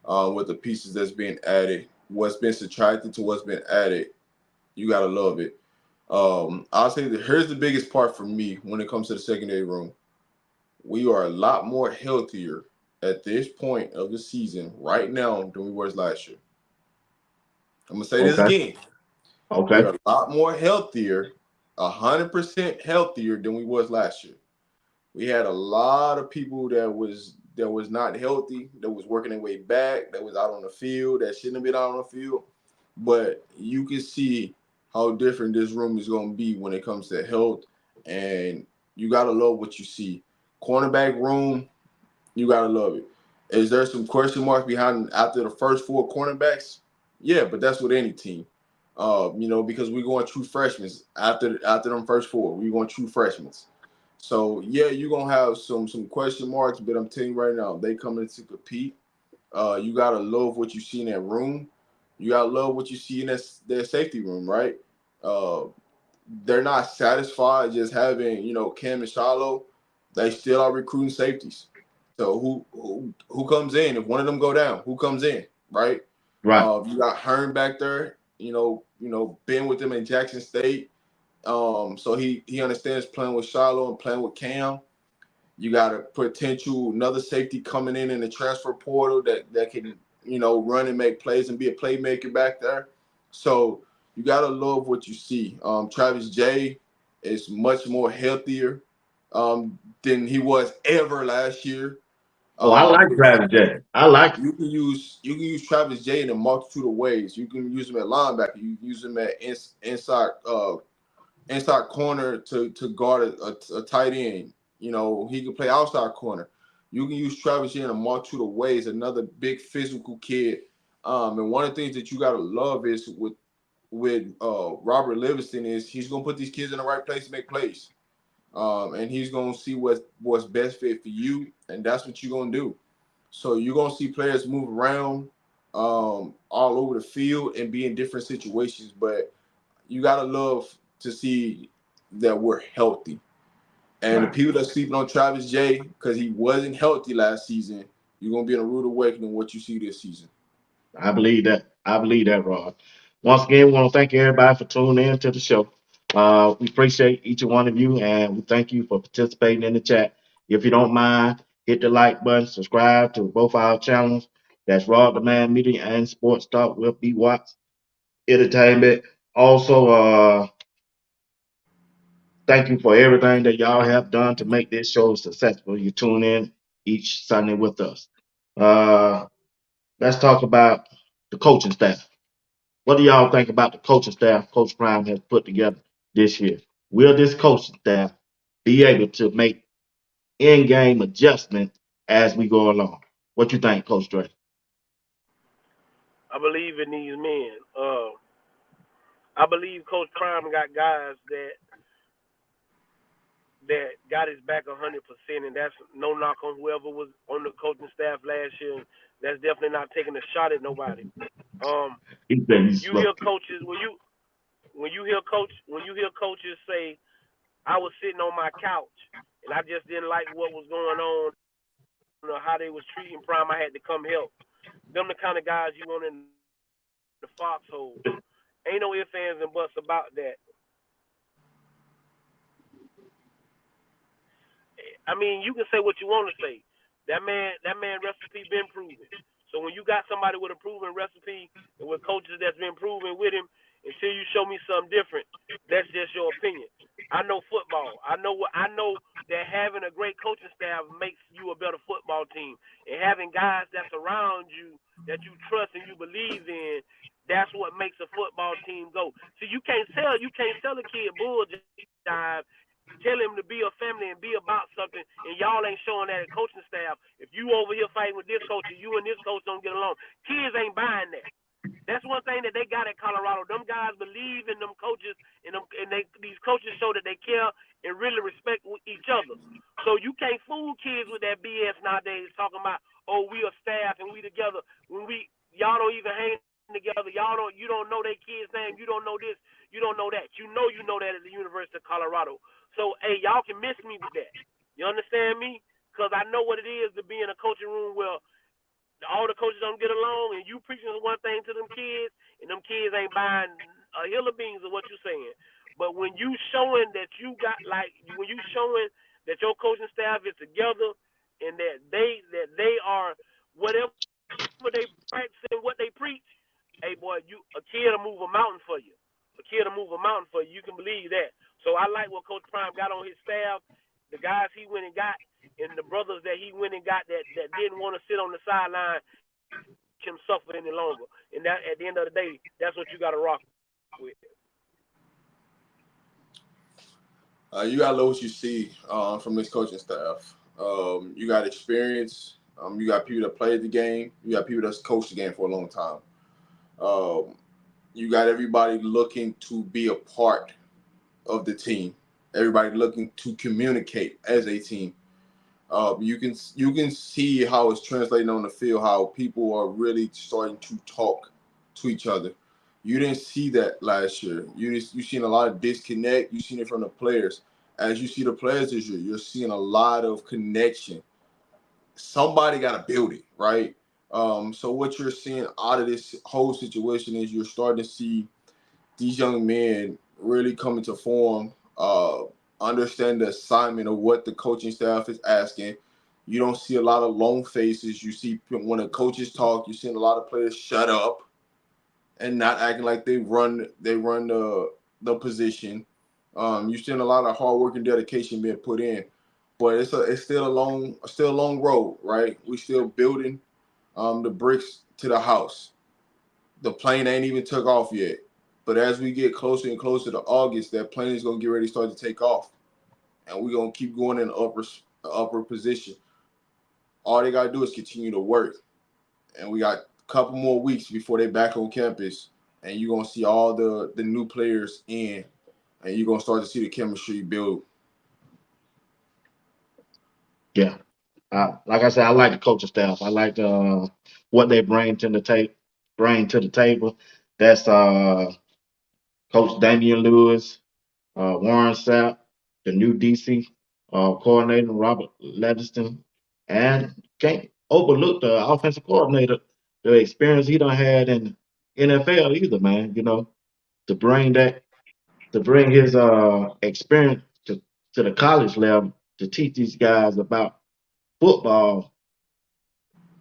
With the pieces that's being added, what's been subtracted to what's been added, you gotta love it. I'll say that here's the biggest part for me when it comes to the secondary room. We are a lot more healthier at this point of the season right now than we were last year. I'm gonna say this Okay, again. We okay, are a lot more healthier, 100% healthier than we was last year. We had a lot of people that was not healthy, that was working their way back, that was out on the field, that shouldn't have been out on the field. But you can see how different this room is going to be when it comes to health, and you gotta love what you see. Cornerback room, you gotta love it. Is there some question marks behind after the first four cornerbacks? Yeah, but that's with any team. Because we're going true freshmen after them first four. We're going true freshmen. So yeah, you're gonna have some question marks, but I'm telling you right now, they coming to compete. You gotta love what you see in that room. You gotta love what you see in their safety room, right? Uh, they're not satisfied just having Cam and Shiloh. They still are recruiting safeties. So who comes in if one of them go down? Who comes in, right? right. You got Hearn back there. Been with them in Jackson State. So he understands playing with Shiloh and playing with Cam. You got a potential another safety coming in the transfer portal that can run and make plays and be a playmaker back there. So you gotta love what you see. Travis J is much more healthier than he was ever last year. Oh, I like You Travis J. I like it. can use Travis J in a multitude of ways. You can use him at linebacker. You can use him at inside corner to guard a tight end. He can play outside corner. You can use Travis in a multitude of ways. Another big physical kid. And one of the things that you gotta love is with Robert Livingston is he's gonna put these kids in the right place to make plays. And he's gonna see what's best fit for you, and that's what you're gonna do. So you're gonna see players move around all over the field and be in different situations, but you gotta love to see that we're healthy. And the Right. people that sleeping on Travis J because he wasn't healthy last season, you're gonna be in a rude awakening what you see this season. I believe that. I believe that, Rod. Once again, we want to thank everybody for tuning in to the show. We appreciate each and one of you, and we thank you for participating in the chat. If you don't mind, hit the like button, subscribe to both our channels. That's Rod the Man Media and Sports Talk with B Watts Entertainment. Also, thank you for everything that y'all have done to make this show successful. You tune in each Sunday with us. Uh, let's talk about the coaching staff. What do y'all think about the coaching staff Coach Prime has put together this year? Will this coaching staff be able to make in-game adjustments as we go along? What you think, Coach Dre? I believe in these men. I believe Coach Prime got guys that that got his back 100%, and that's no knock on whoever was on the coaching staff last year. That's definitely not taking a shot at nobody. Um, He's been you slow. hear coaches when you hear coaches say, "I was sitting on my couch and I just didn't like what was going on or how they was treating Prime. I had to come help." Them the kind of guys you want in the foxhole. Ain't no ifs, ands, and buts about that. I mean, you can say what you want to say. That man recipe been proven. So when you got somebody with a proven recipe and with coaches that's been proven with him, until you show me something different, that's just your opinion. I know football. I know that having a great coaching staff makes you a better football team. And having guys that's around you that you trust and you believe in, that's what makes a football team go. So you can't sell a kid bull jive, tell him to be a family and be about something, and y'all ain't showing that at coaching staff. If you over here fighting with this coach and you and this coach don't get along, kids ain't buying that. That's one thing that they got at Colorado. Them guys believe in them coaches, and these coaches show that they care and really respect each other. So you can't fool kids with that BS nowadays, talking about, oh, we a staff and we together when y'all don't even hang together. You don't know their kids' name. You don't know this. You don't know that. You know that at the University of Colorado. So hey, y'all can miss me with that. You understand me? Because I know what it is to be in a coaching room where all the coaches don't get along, and you preaching one thing to them kids, and them kids ain't buying a hill of beans of what you're saying. But when you showing that when you showing that your coaching staff is together, and that they are whatever they practice and what they preach, hey boy, a kid will move a mountain for you. A kid will move a mountain for you. You can believe that. So I like what Coach Prime got on his staff, the guys he went and got, and the brothers that he went and got that didn't want to sit on the sideline him suffer any longer. And that at the end of the day, that's what you got to rock with. You got to know what you see from this coaching staff. You got experience. You got people that played the game. You got people that's coached the game for a long time. Um, you got everybody looking to be a part of the team. Everybody looking to communicate as a team. You can see how it's translating on the field. How people are really starting to talk to each other. You didn't see that last year. You seen a lot of disconnect. You seen it from the players. As you see the players this year, you're seeing a lot of connection. Somebody got to build it, right? So what you're seeing out of this whole situation is you're starting to see these young men really coming to form, understand the assignment of what the coaching staff is asking. You don't see a lot of lone faces. You see when the coaches talk, you're seeing a lot of players shut up and not acting like they run the position. You're seeing a lot of hard work and dedication being put in, but it's still a long road, right? We still building the bricks to the house. The plane ain't even took off yet. But as we get closer and closer to August, that plane is gonna get ready to start to take off, and we're gonna keep going in the upper position. All they gotta do is continue to work, and we got a couple more weeks before they back on campus, and you're gonna see all the new players in, and you're gonna start to see the chemistry build. Yeah. Like I said, I like the coaching staff. I like what they bring to the table. That's Coach Damian Lewis, Warren Sapp, the new DC coordinator Robert Leviston, and can't overlook the offensive coordinator, the experience he done had in NFL either, man. To bring that to bring his experience to the college level to teach these guys about football,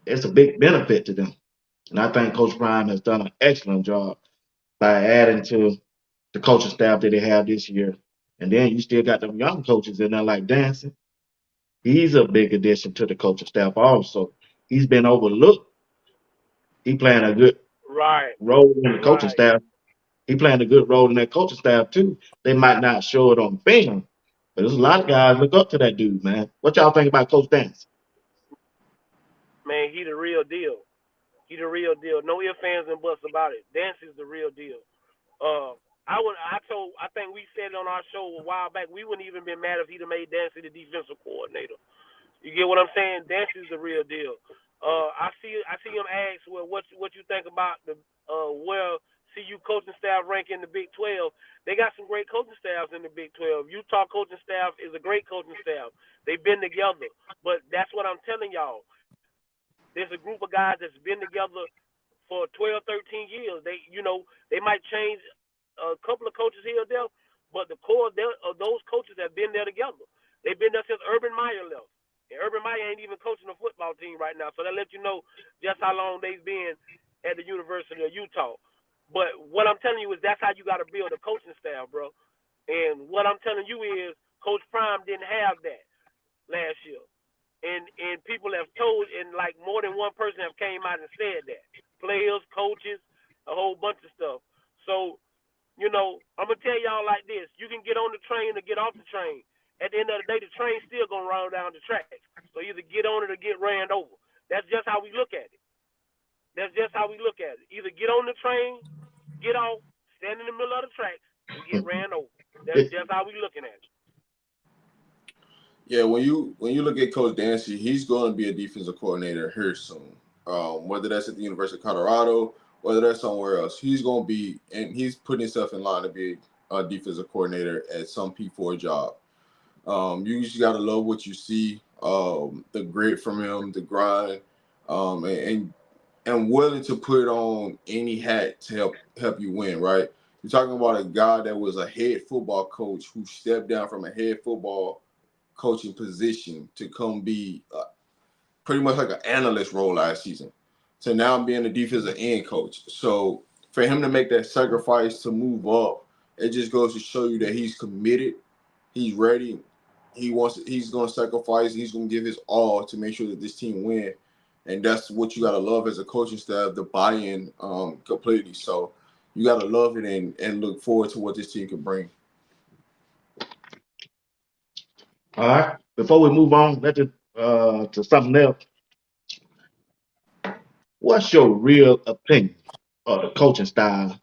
it's a big benefit to them. And I think Coach Prime has done an excellent job by adding to the coaching staff that they have this year. And then you still got them young coaches in there like Dancing. He's a big addition to the coaching staff also. He's been overlooked. He playing a good Right, role in the coaching right. staff. He playing a good role in that coaching staff too. They might not show it on film, but there's a lot of guys look up to that dude, man. What y'all think about Coach Dancing? Man, he the real deal. He the real deal. No ifs, ands, and buts about it. Dance is the real deal. I think we said it on our show a while back. We wouldn't even been mad if he'd have made Dancy the defensive coordinator. You get what I'm saying? Dancy's the real deal. I see him ask, well, what you think about the well CU coaching staff rank in the Big 12? They got some great coaching staffs in the Big 12. Utah coaching staff is a great coaching staff. They've been together, but that's what I'm telling y'all. There's a group of guys that's been together for 12, 13 years. They might change a couple of coaches here or there, but the core of those coaches have been there together. They've been there since Urban Meyer left. And Urban Meyer ain't even coaching a football team right now, so that lets you know just how long they've been at the University of Utah. But what I'm telling you is that's how you got to build a coaching staff, bro. And what I'm telling you is Coach Prime didn't have that last year. And people have told, and like more than one person have came out and said that. Players, coaches, a whole bunch of stuff. So, I'm gonna tell y'all like this: you can get on the train or get off the train. At the end of the day, the train's still gonna run down the track. So either get on it or get ran over. That's just how we look at it. That's just how we look at it. Either get on the train, get off, stand in the middle of the tracks, and get ran over. That's just how we looking at it. Yeah, when you look at Coach Dancy, he's going to be a defensive coordinator here soon. Whether that's at the University of Colorado, whether that's somewhere else, he's going to be, and he's putting himself in line to be a defensive coordinator at some P4 job. You just got to love what you see, the grit from him, the grind, and willing to put on any hat to help you win. Right? You're talking about a guy that was a head football coach who stepped down from a head football coaching position to come be pretty much like an analyst role last season to now being a defensive end coach. So for him to make that sacrifice to move up, it just goes to show you that he's committed, he's ready, he's going to sacrifice, he's going to give his all to make sure that this team win. And that's what you got to love as a coaching staff, the buy-in completely. So you got to love it and look forward to what this team can bring. All right. Before we move on, let's to something else. What's your real opinion of the coaching style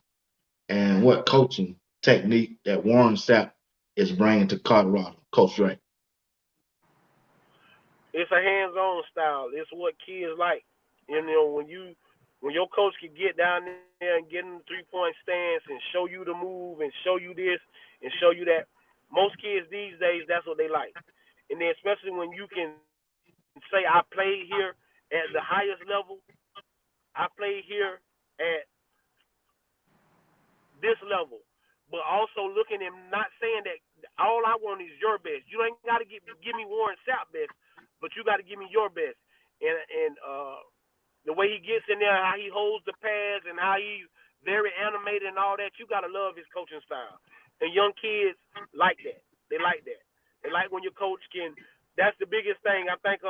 and what coaching technique that Warren Sapp is bringing to Colorado, Coach Ray? It's a hands-on style. It's what kids like. When your coach can get down there and get in the 3-point stance and show you the move and show you this and show you that, most kids these days that's what they like. And then especially when you can say I played here at the highest level, I played here at this level, but also looking and not saying that all I want is your best. You ain't got to give me Warren Sapp best, but you got to give me your best. And the way he gets in there, how he holds the pads, and how he's very animated and all that, you got to love his coaching style. And young kids like that. They like that. They like when your coach can. That's the biggest thing. I think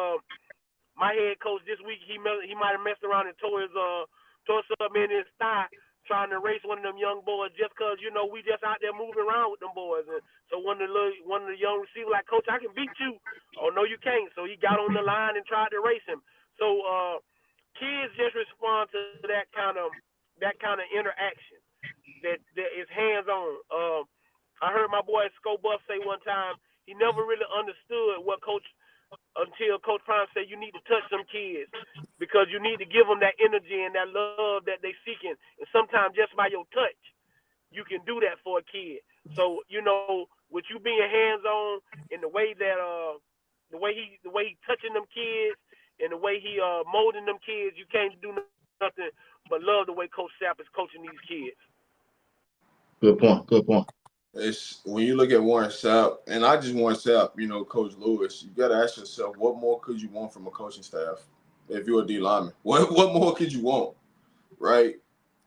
my head coach this week he might have messed around and tore something in his thigh trying to race one of them young boys just because we just out there moving around with them boys. And so one of the young receivers like, Coach, I can beat you. Oh no, you can't. So he got on the line and tried to race him. So kids just respond to that kind of interaction that is hands on. I heard my boy Sco Buff say one time he never really understood what Coach until Coach Prime said you need to touch some kids because you need to give them that energy and that love that they seeking. And sometimes just by your touch, you can do that for a kid. So with you being hands on in the way that the way he touching them kids and the way he molding them kids, you can't do nothing but love the way Coach Sapp is coaching these kids. Good point. Good point. It's when you look at Warren Sapp, and I just Warren Sapp, Coach Lewis, you got to ask yourself, what more could you want from a coaching staff if you're a D lineman? What more could you want, right?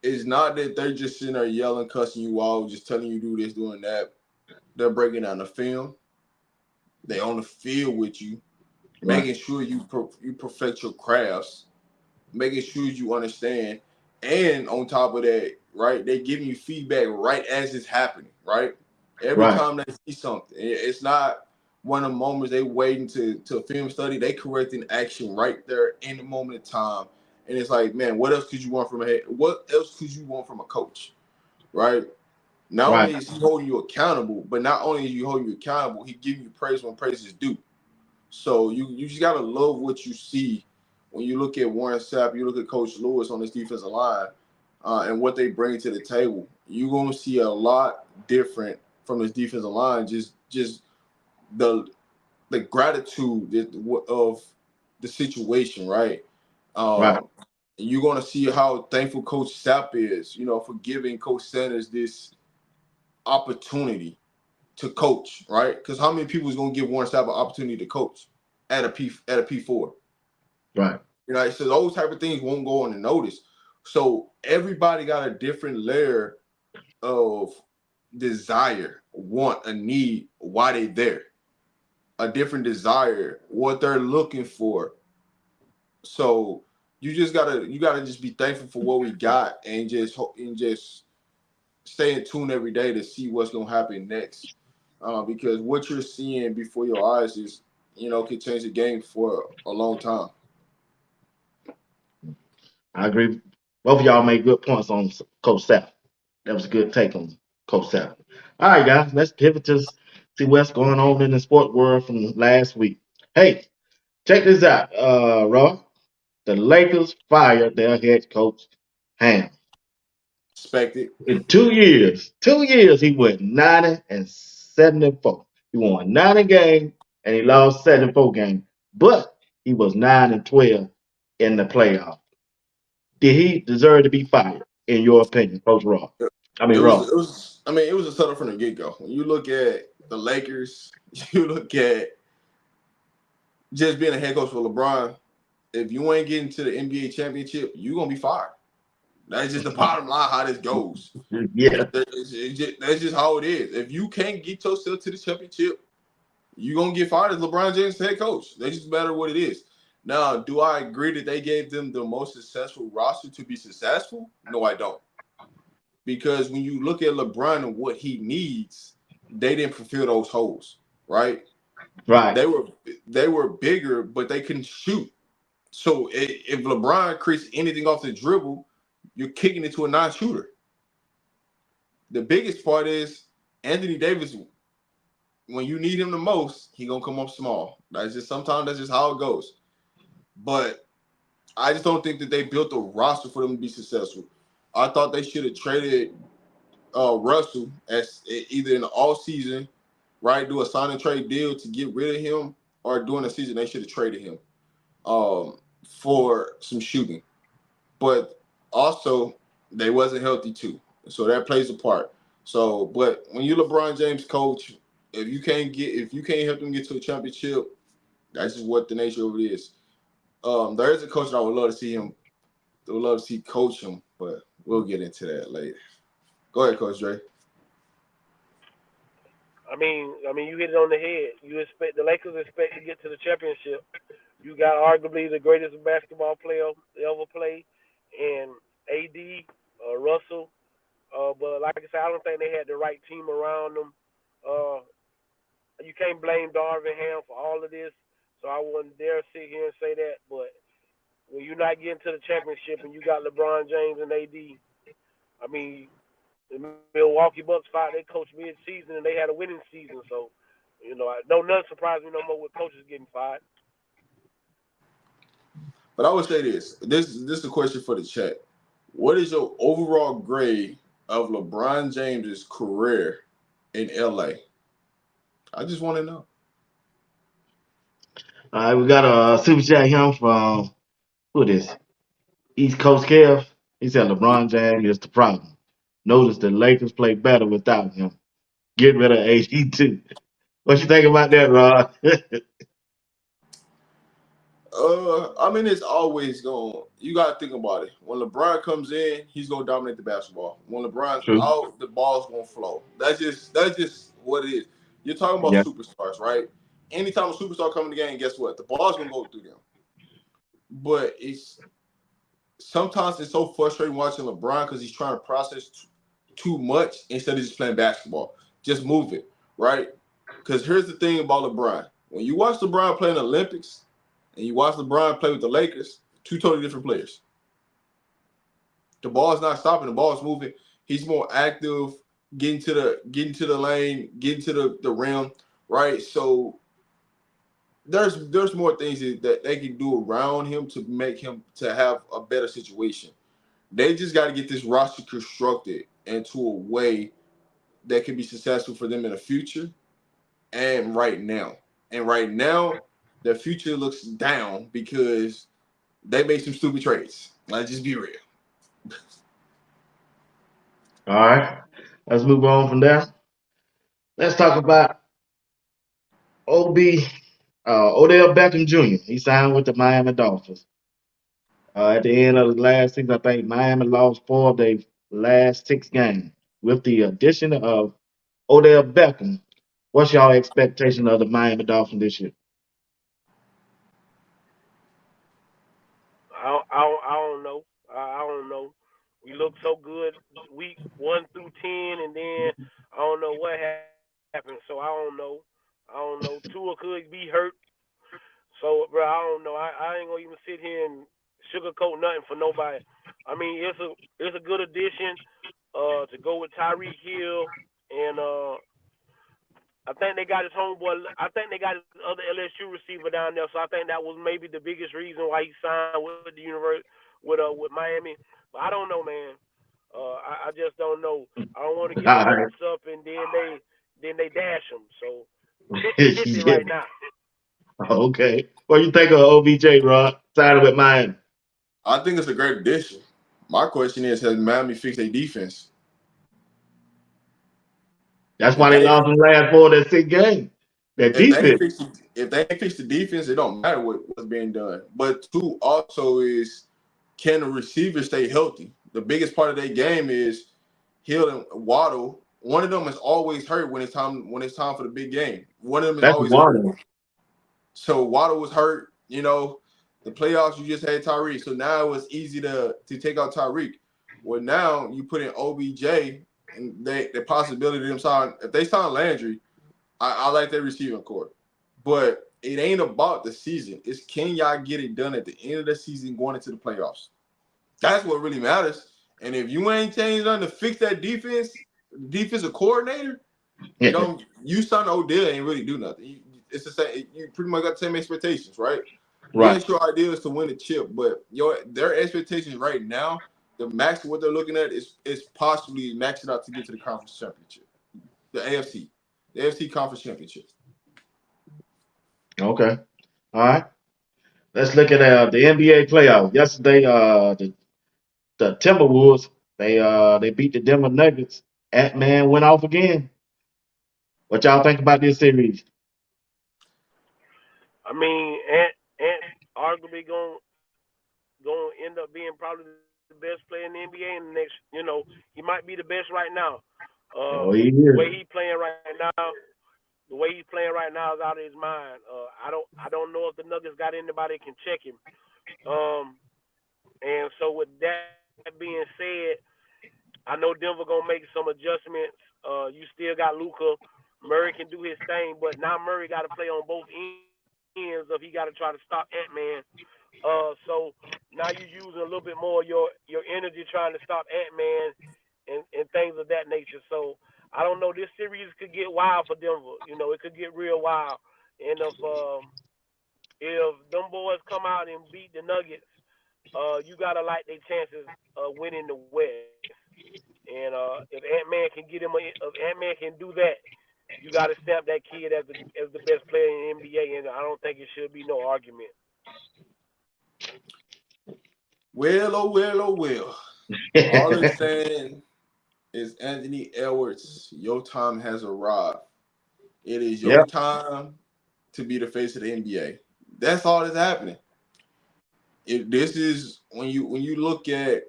It's not that they're just sitting there yelling, cussing you out, just telling you do this, doing that. They're breaking down the film. They on the field with you, Right. making sure you perfect your crafts, making sure you understand. And on top of that, right, they giving you feedback right as it's happening, right? Every Right. time they see something, it's not one of the moments they waiting to film study. They correcting action right there in the moment of time. And it's like, man, what else could you want from a head? What else could you want from a coach, right? Not only Right. is he holding you accountable, but not only is you holding you accountable, he giving you praise when praise is due. So you just gotta love what you see when you look at Warren Sapp, you look at Coach Lewis on this defensive line, and what they bring to the table. You're gonna see a lot different from this defensive line. Just the gratitude of the situation, right? Right. Um, you're gonna see how thankful Coach Sapp is, for giving Coach Sanders this opportunity to coach, right? Because how many people is gonna give Warren Sapp an opportunity to coach at a P4? Right. So those type of things won't go unnoticed. So everybody got a different layer of desire, want, a need, why they there, a different desire, what they're looking for. So you gotta just be thankful for what we got and just stay in tune every day to see what's gonna happen next. Because what you're seeing before your eyes is, could change the game for a long time. I agree. Both of y'all made good points on Coach Sapp. That was a good take on Coach Sapp. All right, guys, let's pivot to see what's going on in the sport world from last week. Hey, check this out, Raw. The Lakers fired their head coach, Ham. Expected. In 2 years, he went 90-74. He won 90 games and he lost 74 games, but he was 9-12 in the playoffs. Did he deserve to be fired, in your opinion, Coach Raw? I It mean, was Raw. it was I mean, it was a setup from the get go. When you look at the Lakers, you look at just being a head coach for LeBron. If you ain't getting to the NBA championship, you're gonna be fired. That's just the bottom line how this goes. Yeah, That's just how it is. If you can't get yourself to the championship, you're gonna get fired as LeBron James head coach. That's just matter what it is. Now, do I agree that they gave them the most successful roster to be successful? No, I don't. Because when you look at LeBron and what he needs, they didn't fulfill those holes, right? right, They were bigger, but they couldn't shoot. So if LeBron creates anything off the dribble, you're kicking it to a non-shooter. The biggest part is Anthony Davis. When you need him the most, he gonna come up small. Sometimes that's just how it goes. But I just don't think that they built a roster for them to be successful. I thought they should have traded Russell as either in the off season, right? Do a sign and trade deal to get rid of him, or during the season they should have traded him for some shooting. But also they wasn't healthy too, so that plays a part. So, but when you LeBron James coach, if you can't help them get to a championship, that's just what the nature of it is. There is a coach that I would love to see him. I would love to see coach him, but we'll get into that later. Go ahead, Coach Dre. I mean, you hit it on the head. The Lakers expect to get to the championship. You got arguably the greatest basketball player ever play, and AD, Russell. But like I said, I don't think they had the right team around them. Uh, you can't blame Darvin Ham for all of this, so I wouldn't dare sit here and say that. But when you're not getting to the championship and you got LeBron James and AD, I mean, the Milwaukee Bucks fired their coach mid-season and they had a winning season. So, don't nothing surprise me no more with coaches getting fired. But I would say this. This is a question for the chat. What is your overall grade of LeBron James's career in LA? I just want to know. all right. We got a super chat here from who this East Coast Kev. He said LeBron James is the problem. Notice the Lakers play better without him. Get rid of AD too. What you think about that, Rod? I mean, it's always going. You got to think about it. When LeBron comes in, he's gonna dominate the basketball. When LeBron's True. out, the ball's gonna flow. That's just what it is. You're talking about Yeah. superstars, right? Anytime a superstar comes in the game, guess what? The ball's gonna go through them. But sometimes it's so frustrating watching LeBron because he's trying to process too much instead of just playing basketball. Just move it, right? Because here's the thing about LeBron. When you watch LeBron play in the Olympics and you watch LeBron play with the Lakers, two totally different players. The ball is not stopping. The ball is moving. He's more active getting to the lane, getting to the rim, right? So there's more things that they can do around him to make him to have a better situation. They just got to get this roster constructed into a way that can be successful for them in the future and right now. And right now, the future looks down because they made some stupid trades. Let's just be real. All right. Let's move on from there. Let's talk about OB Odell Beckham Jr. He signed with the Miami Dolphins. At the end of the last season, I think Miami lost 4 of their last 6 games. With the addition of Odell Beckham, what's y'all expectation of the Miami Dolphins this year? I don't know. I don't know. We look so good week 1 through 10, and then I don't know what happened. So I don't know. I don't know. Tua could be hurt. So, bro, I don't know. I ain't gonna even sit here and sugarcoat nothing for nobody. I mean, it's a good addition to go with Tyreek Hill, and I think they got his homeboy. I think they got his other LSU receiver down there. So I think that was maybe the biggest reason why he signed with the universe with Miami. But I don't know, man. I just don't know. I don't want to get my All right. hopes up and then they dash him. So 50-50 Yeah. right now. Okay. What do you think of OBJ, Rod? Signing with Miami. I think it's a great addition. My question is, has Miami fixed their defense? That's If why they they lost in the last 4 of their 6 games. That if they ain't defense. fix the, if they ain't fix the defense, it don't matter what's being done. But two also is, can the receivers stay healthy? The biggest part of their game is Hill and Waddle. One of them is always hurt when it's time for the big game. One of them is That's always hurt. one. So Waddle was hurt. The playoffs you just had Tyreek. So now it was easy to take out Tyreek. Well, now you put in OBJ and the possibility of them sign. If they sign Landry, I like their receiving core. But it ain't about the season. It's, can y'all get it done at the end of the season going into the playoffs? That's what really matters. And if you ain't changed nothing to fix that defensive coordinator, you sign Odell ain't really do nothing. It's the same. You pretty much got the same expectations, right? Right. Yes, your idea is to win the chip, but their expectations right now, the max of what they're looking at is possibly maxing out to get to the conference championship, the AFC conference championship. Okay. All right. Let's look at the NBA playoffs. Yesterday, the Timberwolves they beat the Denver Nuggets. Ant-Man went off again. What y'all think about this series? I mean, Ant arguably going to end up being probably the best player in the NBA in the next. He might be the best right now. Oh, he The way is. he playing right now, the way he's playing right now is out of his mind. I don't know if the Nuggets got anybody that can check him. Um, and so with that being said, I know Denver gonna make some adjustments. You still got Luca. Murray can do his thing, but now Murray got to play on both ends of he got to try to stop Ant-Man. So now you're using a little bit more of your energy trying to stop Ant-Man and things of that nature. So I don't know. This series could get wild for Denver. It could get real wild. And if them boys come out and beat the Nuggets, you gotta like their chances of winning the West. And if Ant-Man can do that, you gotta stamp that kid as the best player in the NBA. And I don't think it should be no argument. Well, oh well, oh well. All it's saying is, Anthony Edwards, your time has arrived. It is your Yep. time to be the face of the NBA. That's all that's happening. If this is when you look at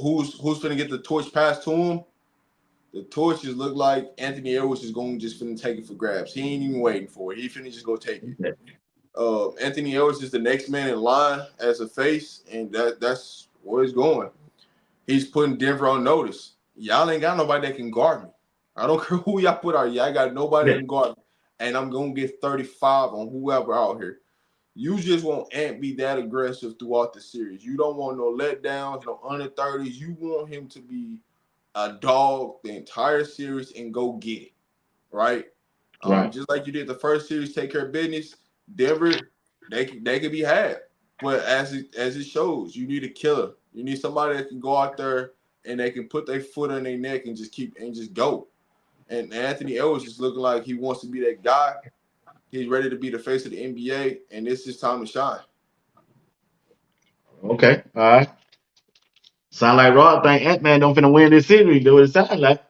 who's going to get the torch passed to him, the torches look like Anthony Edwards is going to just finna take it for grabs. He ain't even waiting for it. He finna just go take it. Anthony Edwards is the next man in line as a face, and that's where it's going. He's putting Denver on notice. Y'all ain't got nobody that can guard me. I don't care who y'all put out. Y'all got nobody that can guard me, and I'm gonna get 35 on whoever out here. You just want Ant be that aggressive throughout the series. You don't want no letdowns, no under 30s. You want him to be a dog the entire series and go get it, right? Right. Just like you did the first series, take care of business. Denver, they could be had, but as it shows, you need a killer. You need somebody that can go out there and they can put their foot on their neck and just go. And Anthony Edwards is looking like he wants to be that guy. He's ready to be the face of the NBA, and it's his time to shine. Okay. All right. Sound like Rod think Ant-Man don't finna win this series. Do what it sound like.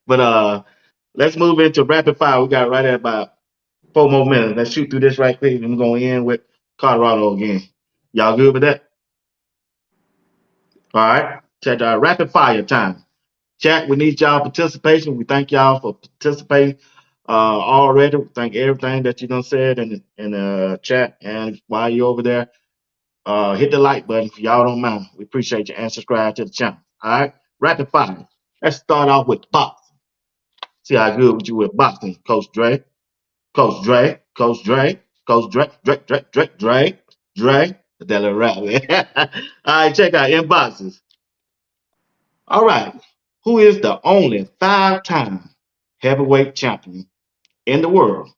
But let's move into rapid fire. We got right at about 4 more minutes. Let's shoot through this right quick, and we're gonna end with Colorado again. Y'all good with that? All right. Check our rapid fire time. Chat, we need y'all participation. We thank y'all for participating already. We thank everything that you done said in the chat. And while you're over there, hit the like button if y'all don't mind. We appreciate you and subscribe to the channel. All right. Rapid fire. Let's start off with boxing. See how good with you with boxing, Coach Dre. Coach Dre. Coach Dre. Coach Dre. Dre. That little rap. All right, check out inboxes. All right. Who is the only five-time heavyweight champion in the world?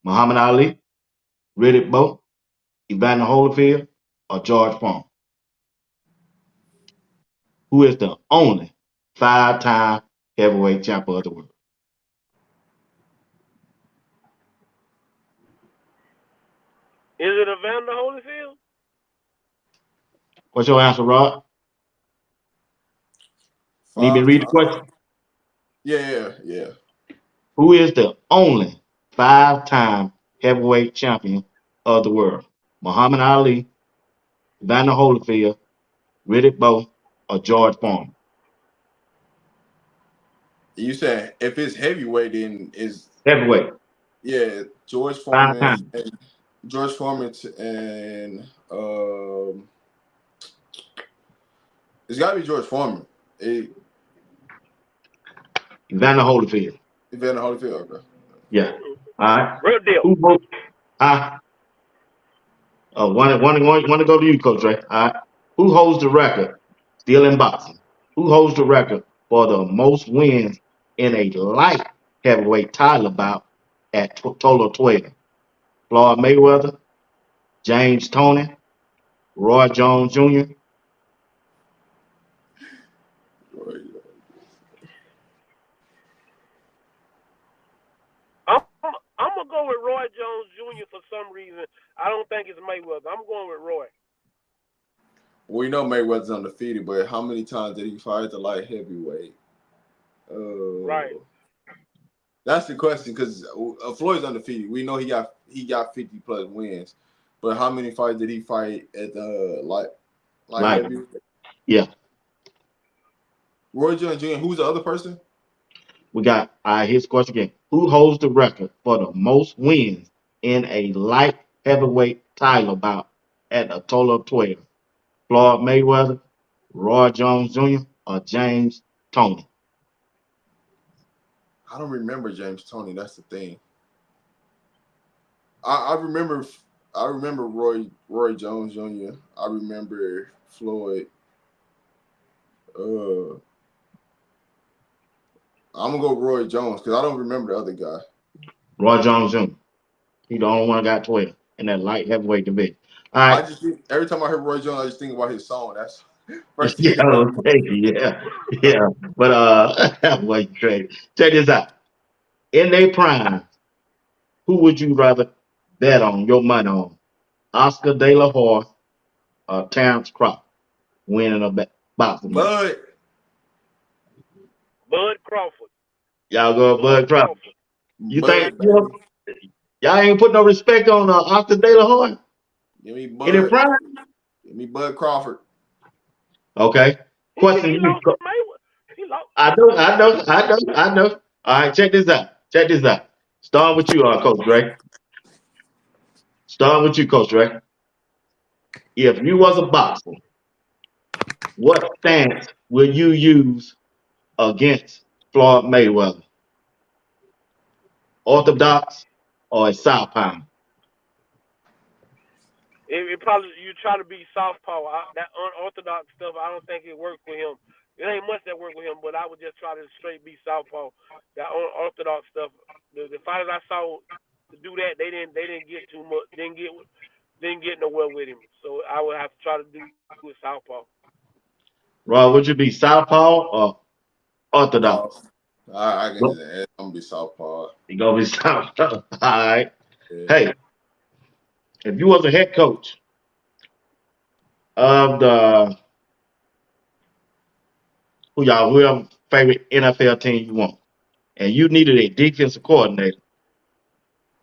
Muhammad Ali, Riddick Bowe, Evander Holyfield, or George Foreman? Who is the only five-time heavyweight champion of the world? Is it Evander Holyfield? What's your answer, Rod? Need me to Five read the times. question? Yeah. Who is the only five-time heavyweight champion of the world? Muhammad Ali, Evander Holyfield, Riddick Bowe, or George Foreman? You said if it's heavyweight, then is Heavyweight, yeah George five Foreman times. and George Foreman and it's got to be George Foreman. Evander Holyfield. Evander Holyfield. Okay. Yeah. All right. Real deal. Who wrote? Uh, want to go to you, Coach Ray. All right. Who holds the record? Still in boxing. Who holds the record for the most wins in a light heavyweight title bout at total of 12? Floyd Mayweather, James Toney, Roy Jones Jr. I'm gonna go with Roy Jones Jr. for some reason. I don't think it's Mayweather. I'm going with Roy. We know Mayweather's undefeated, but how many times did he fight the light heavyweight? Right. That's the question because Floyd's undefeated. We know he got 50 plus wins, but how many fights did he fight at the light heavyweight? Yeah. Roy Jones Jr. Who's the other person? We got here's the question again. Who holds the record for the most wins in a light heavyweight title bout at a total of 12? Floyd Mayweather, Roy Jones Jr., or James Toney? I don't remember James Toney. That's the thing. I remember Roy Jones Jr. I remember Floyd. I'm gonna go Roy Jones because I don't remember the other guy. Roy Jones Jr. He the only one that got 12 in that light heavyweight division. All I right. just think every time I hear Roy Jones, I just think about his song. That's first thing. Yeah, okay, yeah. But boy, you crazy. Check this out. In their prime, who would you rather bet on your money on? Oscar De La Hoya or Terrence Crawford winning a boxing match? Bud Crawford. Y'all go Bud Crawford. You think Bud, baby. y'all ain't put no respect on Oscar De La Hoya Give me in their Bud. prime? Give me Bud Crawford. Okay. Question He to you. lost to Mayweather. He lost. I know. All right, check this out. Starting with you, Coach Dre. If you was a boxer, what stance will you use against Floyd Mayweather? Orthodox or a southpaw? It probably you try to be soft power. That unorthodox stuff, I don't think it worked for him. It ain't much that work with him, but I would just try to straight be southpaw. That orthodox stuff. The fighters I saw to do that, they didn't get too much, didn't get nowhere with him. So I would have to try to do it southpaw. Rob, would you be southpaw or No, orthodox? I can Nope. just add. I'm gonna be Southpaw. You gonna be southpaw. All right. Yeah. Hey, if you was a head coach of the whoever favorite NFL team you want, and you needed a defensive coordinator,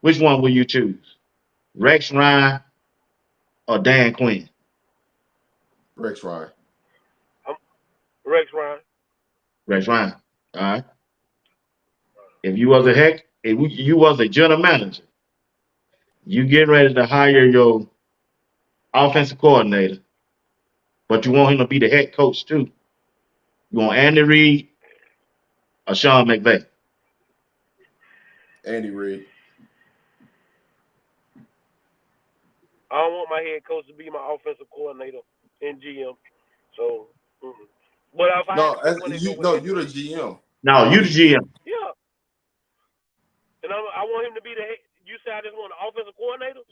which one will you choose? Rex Ryan or Dan Quinn? Rex Ryan. I'm Rex Ryan. Rex Ryan. All right. If you was a general manager, you getting ready to hire your offensive coordinator, but you want him to be the head coach too. You want Andy Reid or Sean McVay? Andy Reid. I don't want my head coach to be my offensive coordinator and GM. So, but if I had No, to pick one, they go with no, Andy you the Reid. GM. No, You you the the GM. Yeah, and I want him to be the head. You said I just want an offensive coordinator.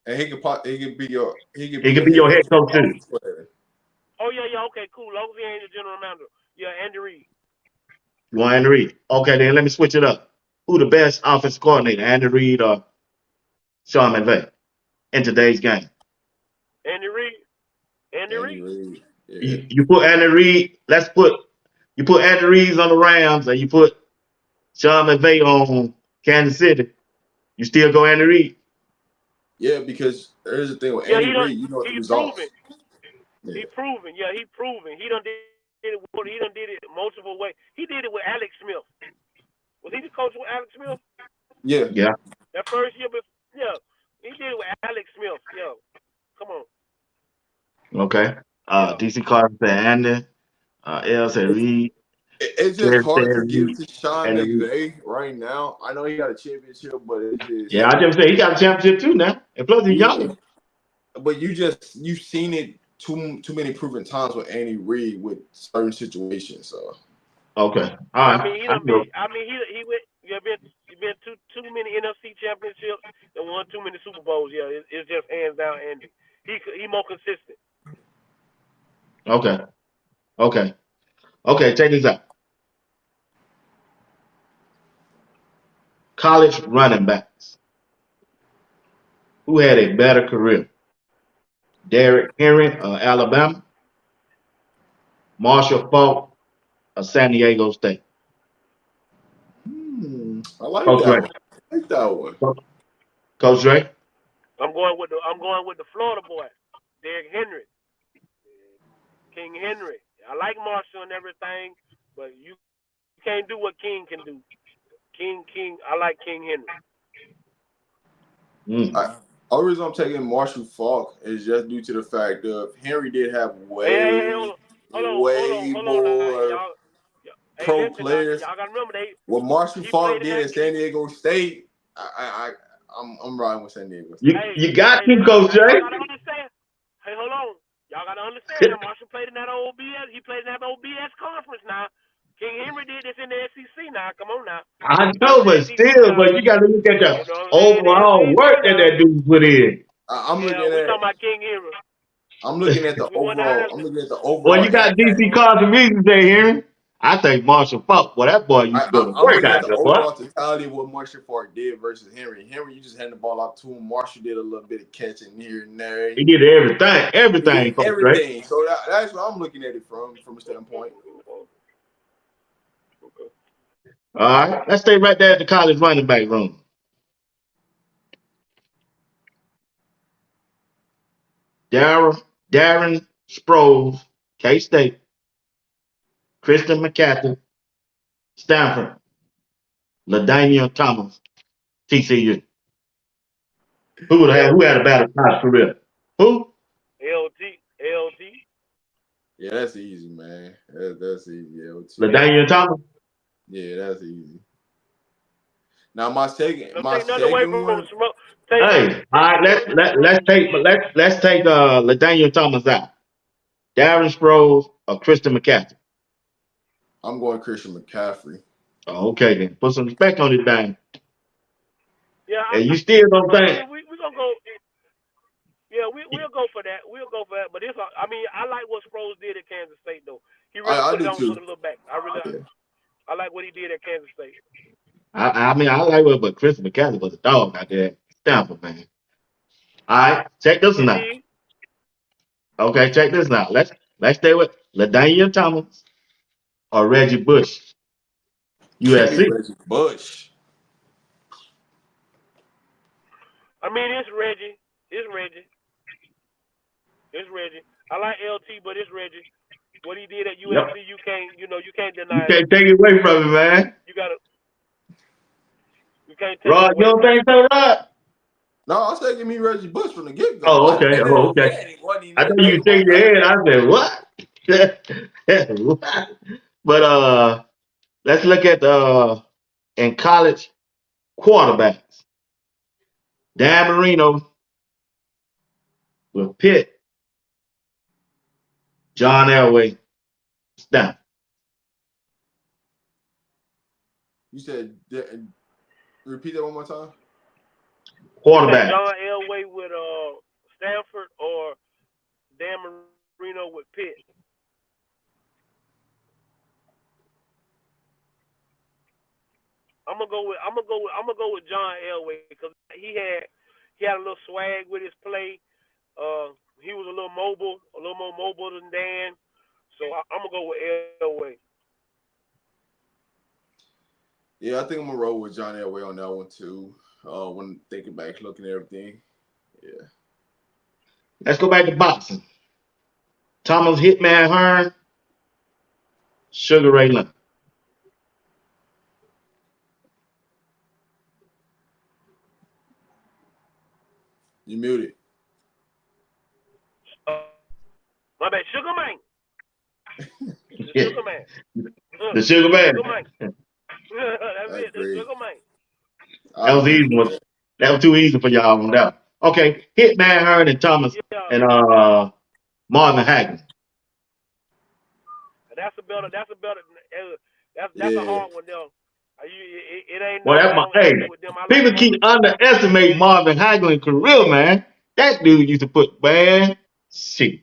and he could be He your could be head your coach head and coach your too. offense player. Oh yeah, okay, cool. Long as he ain't the general manager. Yeah, Andy Reid. You want Andy Reid? Okay, then let me switch it up. Who the best offensive coordinator, Andy Reid or Sean McVay in today's game? Andy Reid. Andy Andy Reid. Reid. Yeah. You put Andy Reid. You put Andy Reid on the Rams, and you put Sean McVay on Kansas City. You still go Andy Reid. Yeah, because there's the thing with Yeah, Andy Reid, you know what the he proven. results. Yeah. He proven. Yeah, he proven. He done did it. He done did it multiple ways. He did it with Alex Smith. Was he the coach with Alex Smith Yeah. Yeah. that first year? Yeah, he did it with Alex Smith. Yeah, come on. Okay. Yeah, DC Carter said Andy. L said Reid. It's just Terry hard to said give Reid. to Sean Andy Reid. McVay right now. I know he got a championship, but it's Yeah, just I just said he got a championship too now, and plus he's yeah. young. But you've seen it too many proven times with Andy Reid with certain situations. So Okay. All I right. mean he I done know. been. I mean he went. Yeah, been too many NFC championships and won too many Super Bowls. Yeah, it's just hands down Andy. He more consistent. Okay. Okay. Okay. Check this out. College running backs who had a better career. Derrick Henry of Alabama, Marshall Faulk of San Diego State. I like Coach Ray. that one. I like that one. Coach Ray. I'm going with the Florida boy, Derrick Henry, King Henry. I like Marshall and everything, but you can't do what King can do. King. I like King Henry. Mm. Only reason I'm taking Marshall Falk is just due to the fact of Henry did have Hey, way, hold on, way hold on now, more y'all. Hey, pro listen now, players. y'all gotta remember What Marshall he Falk played in did that. at San Diego State, I'm riding with San Diego You State. you got to, Listen, Coach now y'all Ray. gotta understand. Hey, hold on, y'all gotta understand. Now Marshall played in that OBS. He played in that OBS conference now. King Henry did this in the SEC now. Come on now. I He played know, in the but SEC still, now. but you got to look at You the know what I'm saying? The overall work SEC that now. that dude put in. I'm Yeah, looking we at talking about King Henry. I'm looking at the We want to overall. have I'm looking at the Well, overall you got impact. DC Carson Reasons there, Henry. I think Marshall Faulk. Well, that boy used to go to I'm work looking at out the there, boy. overall totality of what Marshall Falk did versus Henry. Henry, you just handed the ball out to him. Marshall did a little bit of catching here and there. He did everything, He everything, did Coach Ray. everything. So that's what I'm looking at it from a standpoint. All right, let's stay right there at the college running back room. Darren Sproles, K State, Christian McCaffrey, Stanford, LaDainian Thomas, TCU. Who had a better college career? Who? LT. Yeah, that's easy, man. That's easy. LT. LaDainian Thomas. Yeah, that's easy. Now my second, Don't my take nothing away second from one. Smoke. Take Hey, all right, take nothing away from let's take LaDainian Thomas out. Darren Sproles, or Christian McCaffrey? I'm going Christian McCaffrey. Oh, okay, then put some respect on this thing. Yeah, And you still don't I think? mean, we gonna go. Yeah, we'll go for that. We'll go for that. But I mean, I like what Sproles did at Kansas State though. He really I put it do on for too. the little back. Yeah. I like what he did at Kansas State. I mean, I like it, but Christian McCaffrey was a dog out there. Stanford, man. All right, check this one out. Indeed. Okay, check this out. Let's stay with LaDainian Thomas or Reggie Bush, Give me USC. Reggie Bush. I mean, it's Reggie. It's Reggie. It's Reggie. I like LT, but it's Reggie. What he did at Yep. USC, you can't You deny can't that. take it away from him, man. You gotta, you can't take it Rod, you away don't from him. think so, Rod? No, I said give me Reggie Bush from the get go. Oh, I okay. said Oh, it okay. then. It wasn't even I a thought you debate were shaking about your that. head. I said, what? What? But let's look at in college quarterbacks. Dan Marino with Pitt, John Elway, Stanford. You said repeat that one more time. You say Quarterbacks. John Elway with Stanford or Dan Marino with Pitt? I'm gonna go with John Elway because he had a little swag with his play. He was a little more mobile than Dan. So I'm gonna go with Elway. Yeah, I think I'm gonna roll with John Elway on that one too. When thinking back, looking at everything. Yeah. Let's go back to boxing. Thomas Hitman Hearn, Sugar Ray Leonard. You muted. My bad, Sugar Man. The Yeah. Sugar Man. The Sugar Man. Sugar Man. That's I it. The agree. Sugar Man. That I was agree easy with one. that. That was too easy for y'all on that. Okay, Hitman Hearn and Thomas Yeah, and Marvin Hagler. that's a better. That's a Yeah. hard one though. It ain't Well, no that's my hey. arguing with them. I like People both keep of them. underestimating Marvin Hagler career, man. That dude used to put man shit.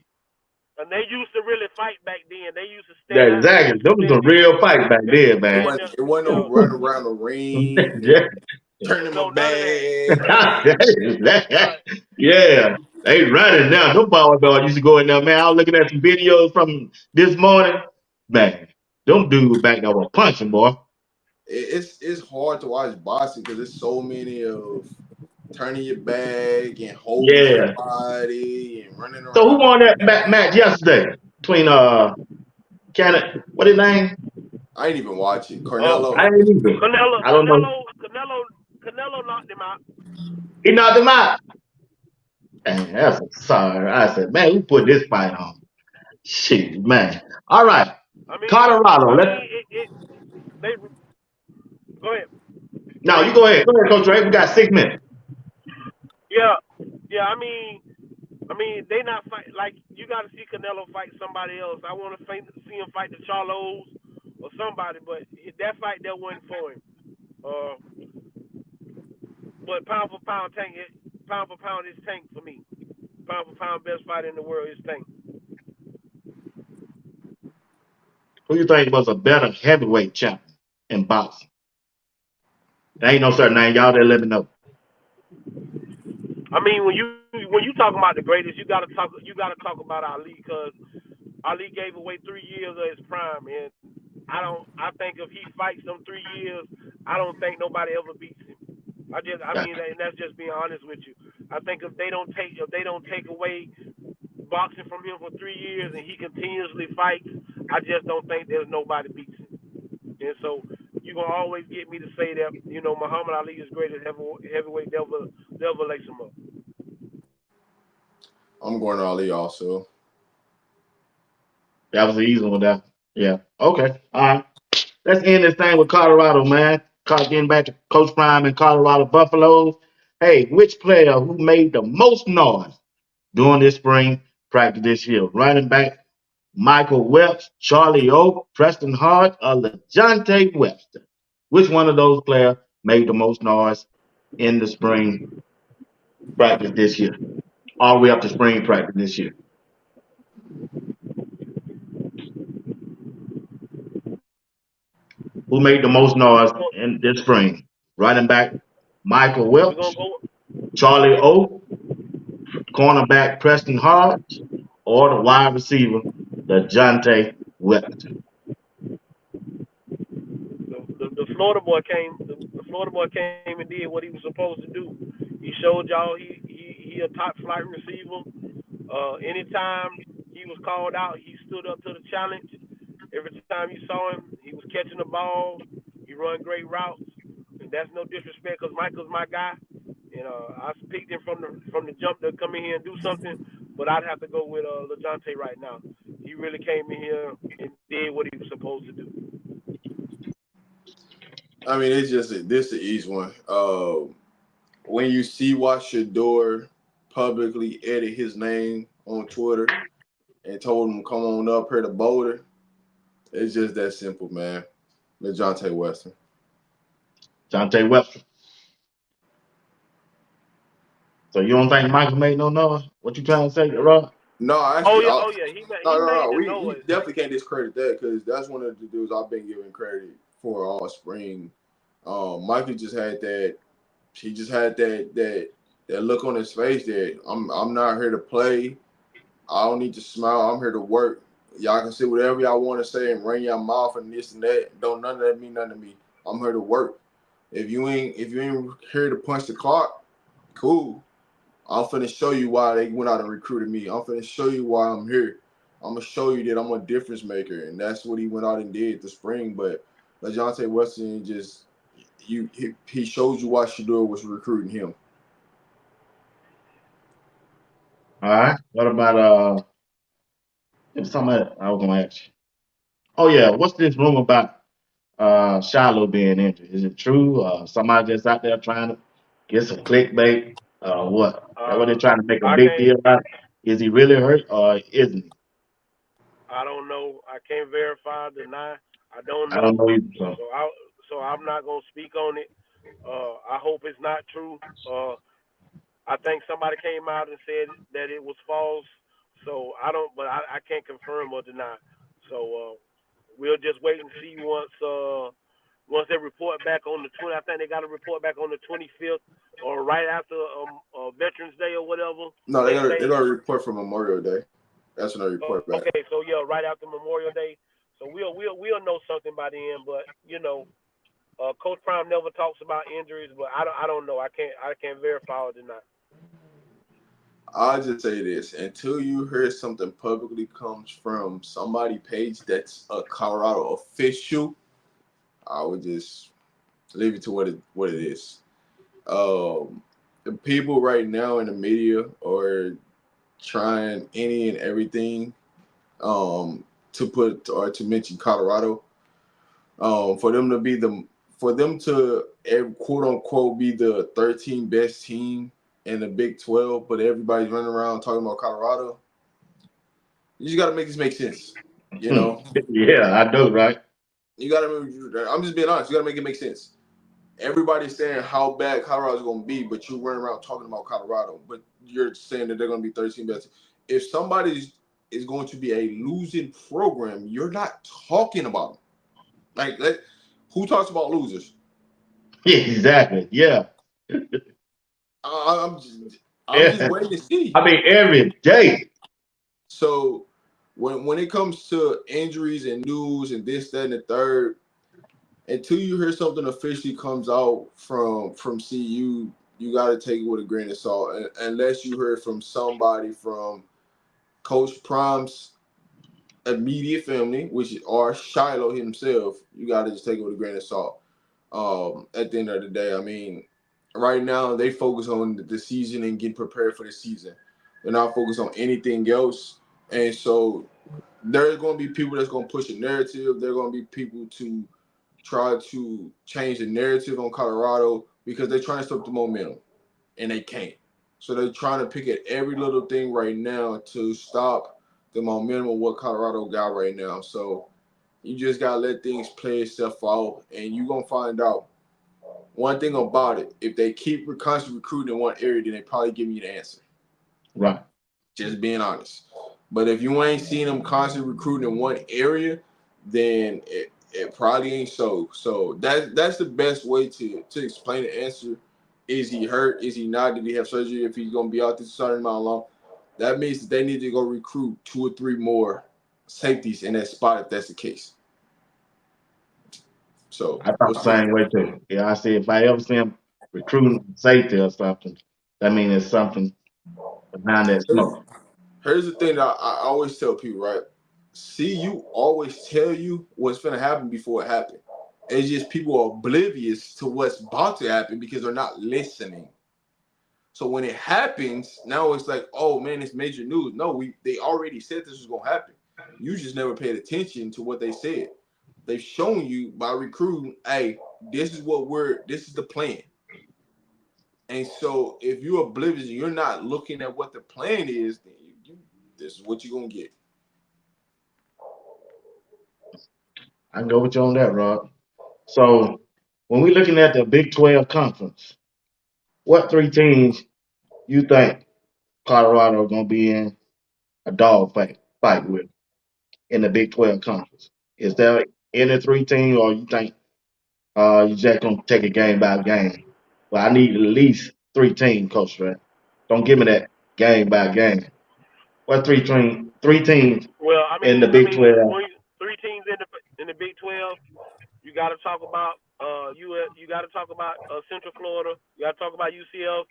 And they used to really fight back then. They used to Yeah, stand out. They exactly. used to Those was stand some there. real fights back They used then, to man. stand there. It wasn't no Yeah. run around the ring yeah. and turning my No, none of that. bag. Right. Yeah, they running now. Them ball dogs used to go in there, man. I was looking at some videos from this morning. Man, them dudes back there were punching, boy. It's hard to watch boxing because there's so many of turning your back and holding Yeah. somebody and running So who around. won that match yesterday between what his name? I ain't even watch it. I Cornello. ain't either. I don't know. Canelo knocked him out. He knocked him out. Man, that's sorry. I said, man, who put this fight on? Shit, man. All right, I mean, Colorado. they go ahead. No, you go ahead. Go ahead, Coach Ray. We got 6 minutes. Yeah, yeah. I mean, they not fight like you got to see Canelo fight somebody else. I want to see him fight the Charlos or somebody, but that fight that wasn't for him. Uh, but pound for pound, pound for pound is Tank for me. Pound for pound, best fighter in the world is Tank. Who you think was a better heavyweight champion in boxing? There ain't no certain name. Y'all there let me know. I mean, when you talk about the greatest, you gotta talk about Ali because Ali gave away 3 years of his prime, and I think if he fights them 3 years, I don't think nobody ever beats him. Yeah. And that's just being honest with you. I think if they don't take away boxing from him for 3 years and he continuously fights, I just don't think there's nobody beats him. And so you're gonna always get me to say that Muhammad Ali is greatest heavyweight never lace him up. I'm going to Ali also. That was the easy one there. Yeah. Okay. All right. Let's end this thing with Colorado, man. Getting back to Coach Prime and Colorado Buffaloes. Hey, which player who made the most noise during this spring practice this year? Running back, Michael Webster, Charlie Oak, Preston Hart, or LeJohntay Webster? Which one of those players made the most noise in the spring practice this year? All the way up to spring practice this year. Who made the most noise in this spring? Running back Michael We're gonna Welch, go. Charlie Oak, cornerback Preston Hart, or the wide receiver LeJohntay Webster. The Florida boy came. The Florida boy came and did what he was supposed to do. He showed y'all he a top flight receiver. Anytime he was called out, he stood up to the challenge. Every time you saw him, he was catching the ball. He run great routes, and that's no disrespect because Michael's my guy. And I picked him from the jump to come in here and do something. But I'd have to go with LeJohntay right now. He really came in here and did what he was supposed to do. I mean, it's just this the easy one. When you see Watch Shador publicly edit his name on Twitter and told him come on up here to Boulder, it's just that simple, man. LeJohntay Weston. LeJohntay Webster. So you don't think Michael made no noise? What you trying to say, Rob? No, Oh actually, yeah, oh yeah. He made no. the We noise. definitely can't discredit that because that's one of the dudes I've been giving credit for all spring. Michael just had that. He just had that look on his face that I'm not here to play. I don't need to smile. I'm here to work. Y'all can say whatever y'all want to say and run your mouth and this and that. Don't none of that mean nothing to me. I'm here to work. If you ain't here to punch the clock, cool. I'm finna show you why they went out and recruited me. I'm finna show you why I'm here. I'm gonna show you that I'm a difference maker, and that's what he went out and did this spring. But LeJohntay Weston just he showed you why Shador was recruiting him. All right. What about there's something else I was gonna ask you. Oh yeah, what's this rumor about Shiloh being injured? Is it true? Somebody just out there trying to get some clickbait? What? That what they're trying to make a I big can't. deal about? Is he really hurt or isn't he? I don't know. I can't verify, deny. I don't I don't know. know either. So So I'm not gonna speak on it. I hope it's not true. I think somebody came out and said that it was false. So I don't, but I can't confirm or deny. So we'll just wait and see once they report back on the 20. I think they got to report back on the 25th or right after Veterans Day or whatever No, they say. they got a report from Memorial Day. That's when they report back. Okay, so yeah, right after Memorial Day. So we'll know something by then. But Coach Prime never talks about injuries, but I don't know. I can't verify or deny. I'll just say this: until you hear something publicly comes from somebody page that's a Colorado official, I would just leave it to what it is. The people right now in the media are trying any and everything to put or to mention Colorado. For them to be for them to quote unquote be the 13th best team in the Big 12, but everybody's running around talking about Colorado. You just got to make this make sense. You know, yeah, I know, right? you got to. I'm just being honest. You got to make it make sense. Everybody's saying how bad Colorado's going to be, but you run around talking about Colorado, but you're saying that they're going to be 13 best. If somebody is going to be a losing program, you're not talking about them. Who talks about losers? Yeah, exactly. Yeah. I'm just I'm just Yeah. waiting to see. I mean, every day. So when it comes to injuries and news and this, that, and the third, until you hear something officially comes out from CU, you got to take it with a grain of salt. Unless you heard from somebody from Coach Prime's immediate family, which are Shiloh himself, you got to just take it with a grain of salt. At the end of the day, I mean, right now they focus on the season and getting prepared for the season. They're not focused on anything else. And so there's going to be people that's going to push a narrative. There are going to be people to try to change the narrative on Colorado because they're trying to stop the momentum and they can't. So they're trying to pick at every little thing right now to stop the momentum of what Colorado got right now. So you just gotta let things play itself out, and you're gonna find out. One thing about it, if they keep constantly recruiting in one area, then they probably give me the answer. Right. Just being honest. But if you ain't seen them constantly recruiting in one area, then it probably ain't so. So that's the best way to explain the answer. Is he hurt? Is he not? Did he have surgery? If he's gonna be out this certain amount long, that means that they need to go recruit 2 or 3 more safeties in that spot if that's the case. So I thought we'll the see. same way too. Yeah, I see if I ever see him recruiting safety or something, that means there's something behind that smoke. Here's the thing that I always tell people, right? CU always tell you what's going to happen before it happens. It's just people are oblivious to what's about to happen because they're not listening. So when it happens, now it's like, oh man, it's major news. No, they already said this was going to happen. You just never paid attention to what they said. They've shown you by recruiting, hey, this is the plan. And so if you're oblivious and you're not looking at what the plan is, then this is what you're going to get. I can go with you on that, Rob. So when we're looking at the Big 12 conference, what 3 teams you think Colorado are going to be in a dog fight with in the Big 12 conference? Is there any 3 teams, or you think you just going to take it game by game? Well, I need at least 3 teams, Coach Ray. Don't give me that game by game. What 3 teams Well, in the Big 12? when 3 teams in the Big 12, you got to talk about you got to talk about Central Florida. You got to talk about UCF.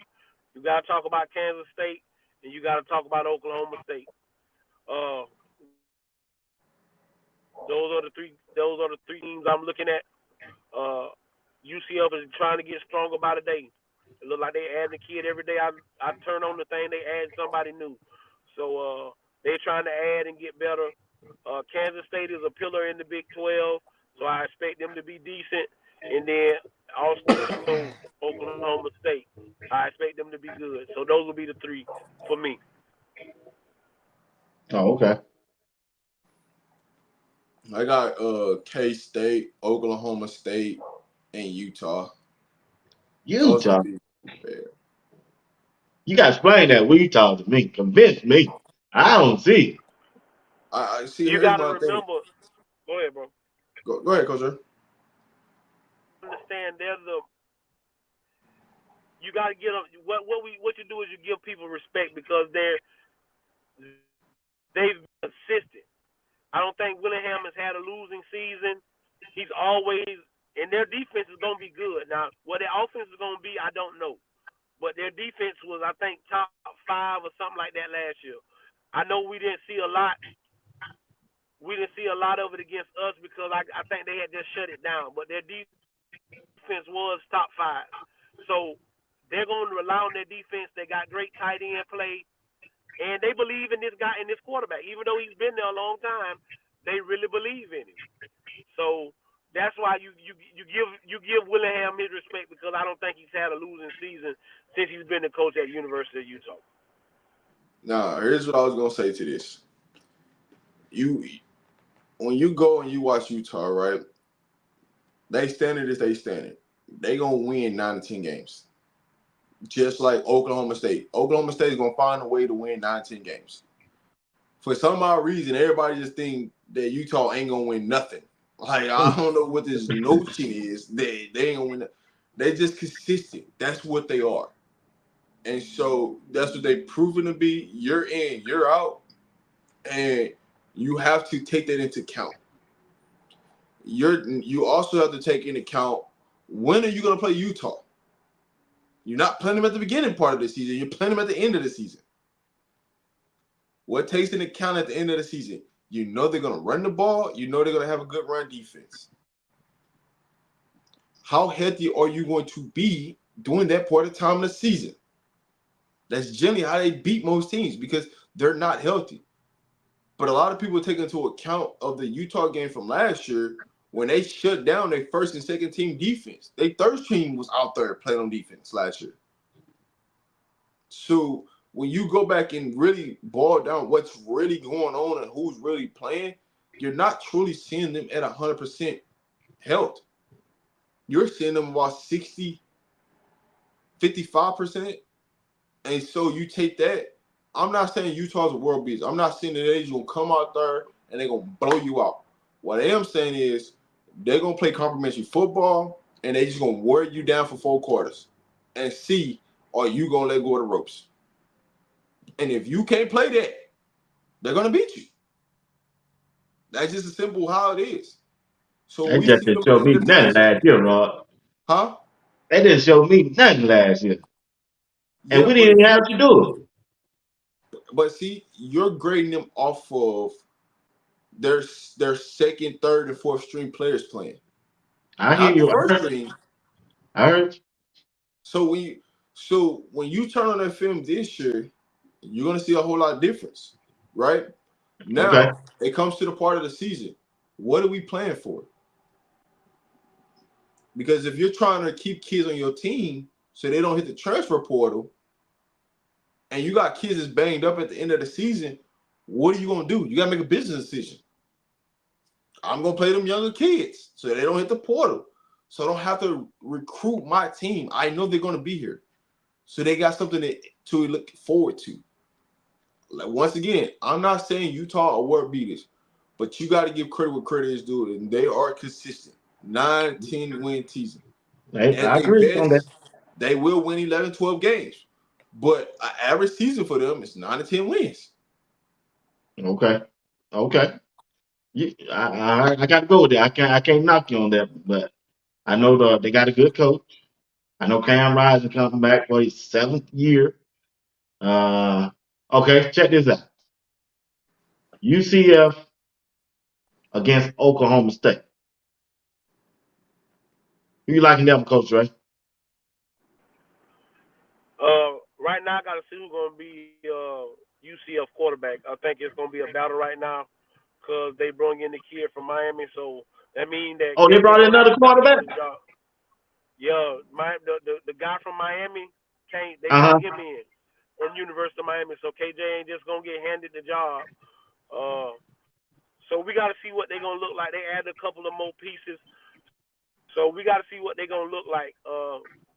You got to talk about Kansas State, and you got to talk about Oklahoma State. Uh, those are the 3 teams I'm looking at. UCF is trying to get stronger by the day. It look like they adding a kid every day. I turn on the thing, they add somebody new. So they're trying to add and get better. Kansas State is a pillar in the Big 12, so I expect them to be decent. And then also Oklahoma State, I expect them to be good. So those will be the 3 for me. Oh, okay. I got K-State, Oklahoma State, and Utah. Those Utah. would be fair. You got to explain that Utah to me. Convince me. I don't see. I see. You Here's got to my thing. remember. Go ahead, bro. Go ahead, Coach. Understand they're the you got to get them. What you do is you give people respect because they've been consistent. I don't think Willingham has had a losing season. He's always and their defense is gonna be good. Now, what their offense is gonna be, I don't know. But their defense was, I think, top 5 or something like that last year. I know we didn't see a lot. We didn't see a lot of it against us because I think they had just shut it down. But their defense was top 5. So they're going to rely on their defense. They got great tight end play. And they believe in this guy, in this quarterback. Even though he's been there a long time, they really believe in him. So that's why you give Willingham his respect because I don't think he's had a losing season since he's been the coach at the University of Utah. Now, here's what I was gonna say to this. You when you go and you watch Utah, right? They standard is they standard. They gonna win 9 to 10 games. Just like Oklahoma State. Oklahoma State is gonna find a way to win 9 to 10 games. For some odd reason, everybody just think that Utah ain't gonna win nothing. Like I don't know what this notion is. They ain't gonna win. They just consistent. That's what they are. And so that's what they've proven to be. You're in, you're out, and you have to take that into account. You also have to take into account when are you going to play Utah. You're not playing them at the beginning part of the season. You're playing them at the end of the season. What takes into account at the end of the season? You know they're going to run the ball. You know they're going to have a good run defense. How healthy are you going to be during that part of time of the season? That's generally how they beat most teams because they're not healthy. But a lot of people take into account of the Utah game from last year when they shut down their first and second team defense. Their third team was out there playing on defense last year. So when you go back and really boil down what's really going on and who's really playing, you're not truly seeing them at 100% health. You're seeing them about 60, 55%. And so you take that. I'm not saying Utah's a world beast. I'm not saying that they're just going to come out there and they're going to blow you out. What I am saying is they're going to play complimentary football and they're just going to wear you down for 4 quarters and see, are you going to let go of the ropes? And if you can't play that, they're going to beat you. That's just as simple how it is. So when They we just see didn't them show put them me in a nothing position, last year, Rod. huh? They didn't show me nothing last year. And Yeah, we but didn't even have to do see, you're grading them off of their second, third, and fourth string players playing, it. I hear not the you. first string. I heard you. So when you turn on that film this year, you're gonna see a whole lot of difference, right? Okay. Now it comes to the part of the season. What are we playing for? Because if you're trying to keep kids on your team so they don't hit the transfer portal, and you got kids that's banged up at the end of the season, what are you gonna do? You gotta make a business decision. I'm gonna play them younger kids so they don't hit the portal. So I don't have to recruit my team. I know they're gonna be here. So they got something to look forward to. Like, once again, I'm not saying Utah are world beaters, but you got to give credit where credit is due, and they are consistent. 9-10 win season. At I their agree on that. best, they will win 11, 12 games. But an average season for them is 9 to 10 wins. Okay. Okay. I got to go with that. I can't knock you on that, but I know they got a good coach. I know Cam Rising coming back for his 7th year. Uh, okay, check this out. UCF against Oklahoma State. Who you liking them, Coach Ray? Right now, I got to see who's going to be UCF quarterback. I think it's going to be a battle right now because they brought in the kid from Miami. So that means that Oh, they KJ brought in going to have another to battle quarterback? for the job. Yeah, the guy from Miami can't. They Uh-huh. brought him in from University of Miami. So KJ ain't just going to get handed the job. Uh, so we got to see what they're going to look like. They added a couple of more pieces. So we got to see what they're going to look like.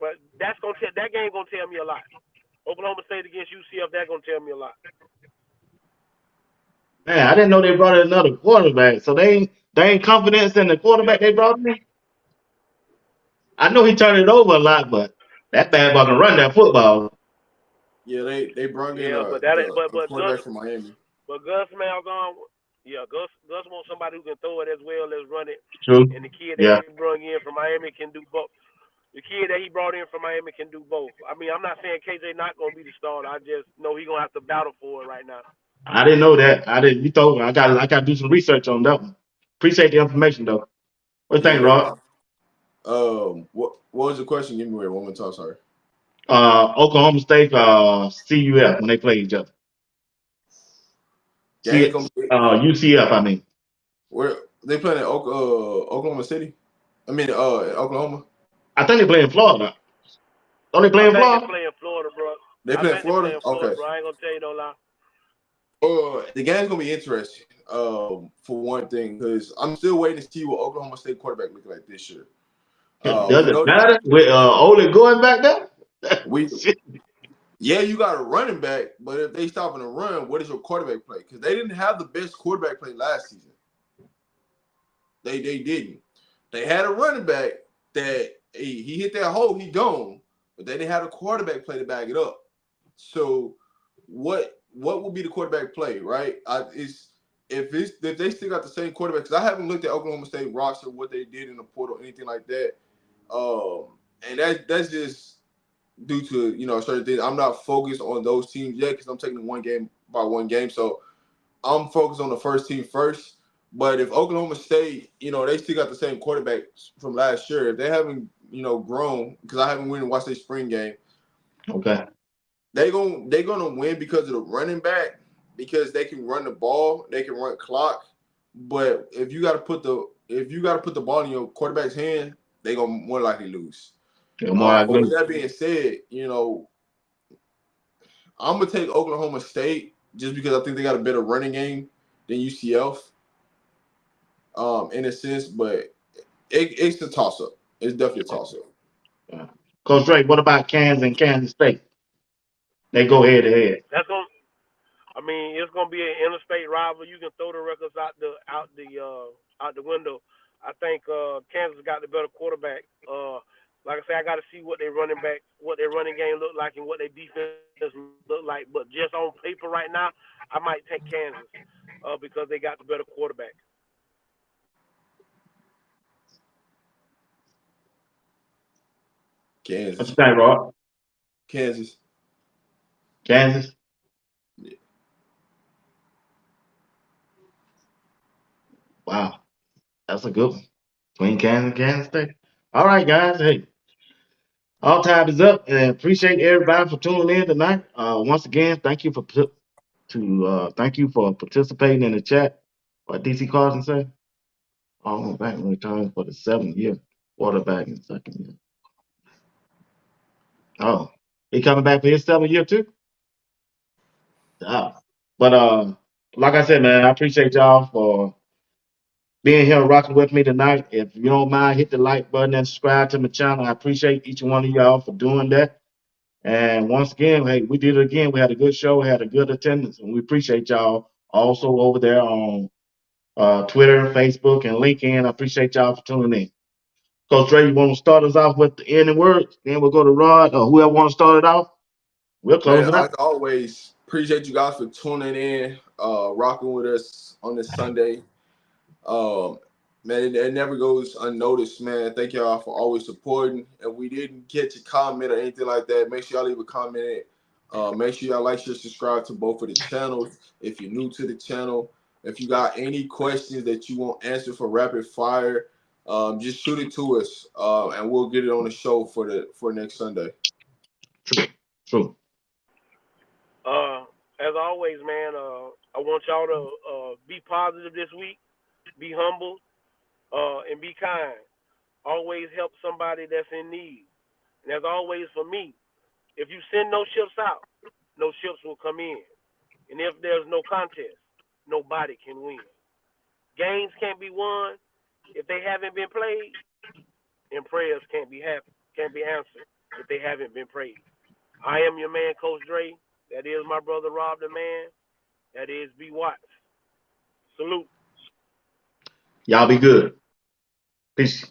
But that game going to tell me a lot. Oklahoma State against UCF, that's gonna tell me a lot. Man, I didn't know they brought in another quarterback. So they ain't confidence in the quarterback they brought in? I know he turned it over a lot, but that bad boy can run that football. Yeah, they brought in Yeah, but that ain't, a quarterback from Miami. Gus Malzahn, yeah, Gus wants somebody who can throw it as well as run it. True. And the kid that Yeah. he brought in from Miami can do both. The kid that he brought in from Miami can do both. I mean, I'm not saying KJ not gonna be the starter. I just know he gonna have to battle for it right now. I didn't know that. I didn't. You told me. I got to do some research on that one. Appreciate the information though. What you think, Yeah. Rod? What was the question? Give me one more time. Sorry. Oklahoma State, CUF when they play each other. Game's C, gonna be UCF. I mean, where they playing at Oklahoma City. I mean, Oklahoma. I think they play in Florida. Don't they play I in think they Florida? play in Florida, bro. They I play in think they play Florida. in Okay. Florida, bro. I ain't gonna tell you no lie. The game's gonna be interesting. For one thing, because I'm still waiting to see what Oklahoma State quarterback look like this year. Does We it know matter with Ole going back there? we Shit. yeah, you got a running back, but if they stop in the run, what is your quarterback play? Because they didn't have the best quarterback play last season. They didn't. They had a running back that he hit that hole, he gone, but they didn't have a quarterback play to back it up. So what will be the quarterback play, right? If they still got the same quarterback, because I haven't looked at Oklahoma State roster, what they did in the portal, anything like that. And that's just due to certain things. I'm not focused on those teams yet because I'm taking one game by one game. So I'm focused on the first team first. But if Oklahoma State, they still got the same quarterback from last year, if they haven't, grown, because I haven't went and watched their spring game, Okay. they're gonna win because of the running back, because they can run the ball, they can run clock. But if you gotta put the ball in your quarterback's hand, they're gonna more likely lose. Yeah, more I But with agree. that being said, I'm gonna take Oklahoma State just because I think they got a better running game than UCF, in a sense. But it's a toss up. It's definitely a toss up. Yeah. Coach Drake, what about Kansas and Kansas State? They go head to head. That's going. I mean, it's gonna be an interstate rival. You can throw the records out the window. I think Kansas got the better quarterback. Like I say, I got to see what what their running game look like, and what their defense look like. But just on paper right now, I might take Kansas because they got the better quarterback. What you Kansas, think, Rob? Kansas. Kansas? Yeah. Wow. That's a good one. Between Kansas and Kansas State. All right, guys. Hey, all time is up, and appreciate everybody for tuning in tonight. Once again, thank you for participating in the chat. What DC Carson say? Oh, back in return for the 7th year quarterback in second year. Oh, he coming back for his 7th year too? Ah. But like I said, man, I appreciate y'all for being here rocking with me tonight. If you don't mind, hit the like button and subscribe to my channel. I appreciate each one of y'all for doing that. And once again, hey, we did it again. We had a good show, had a good attendance, and we appreciate y'all also over there on Twitter, Facebook, and LinkedIn. I appreciate y'all for tuning in. Coach Dre, you want to start us off with the ending words? Then we'll go to Rod or whoever want to start it off. We'll close Man, it like out. always, appreciate you guys for tuning in, rocking with us on this Sunday. Um, man, it never goes unnoticed, man. Thank y'all for always supporting. If we didn't get your comment or anything like that, make sure y'all leave a comment. Make sure y'all like, share, subscribe to both of the channels. If you're new to the channel, if you got any questions that you want answered for rapid fire, just shoot it to us, and we'll get it on the show for next Sunday. True. True. As always, man, I want y'all to be positive this week, be humble, and be kind. Always help somebody that's in need. And as always for me, if you send no ships out, no ships will come in. And if there's no contest, nobody can win. Games can't be won if they haven't been played, and prayers can't be answered if they haven't been prayed. I am your man, Coach Dre. That is my brother Rob the Man. That is B Watts. Salute. Y'all be good. Peace.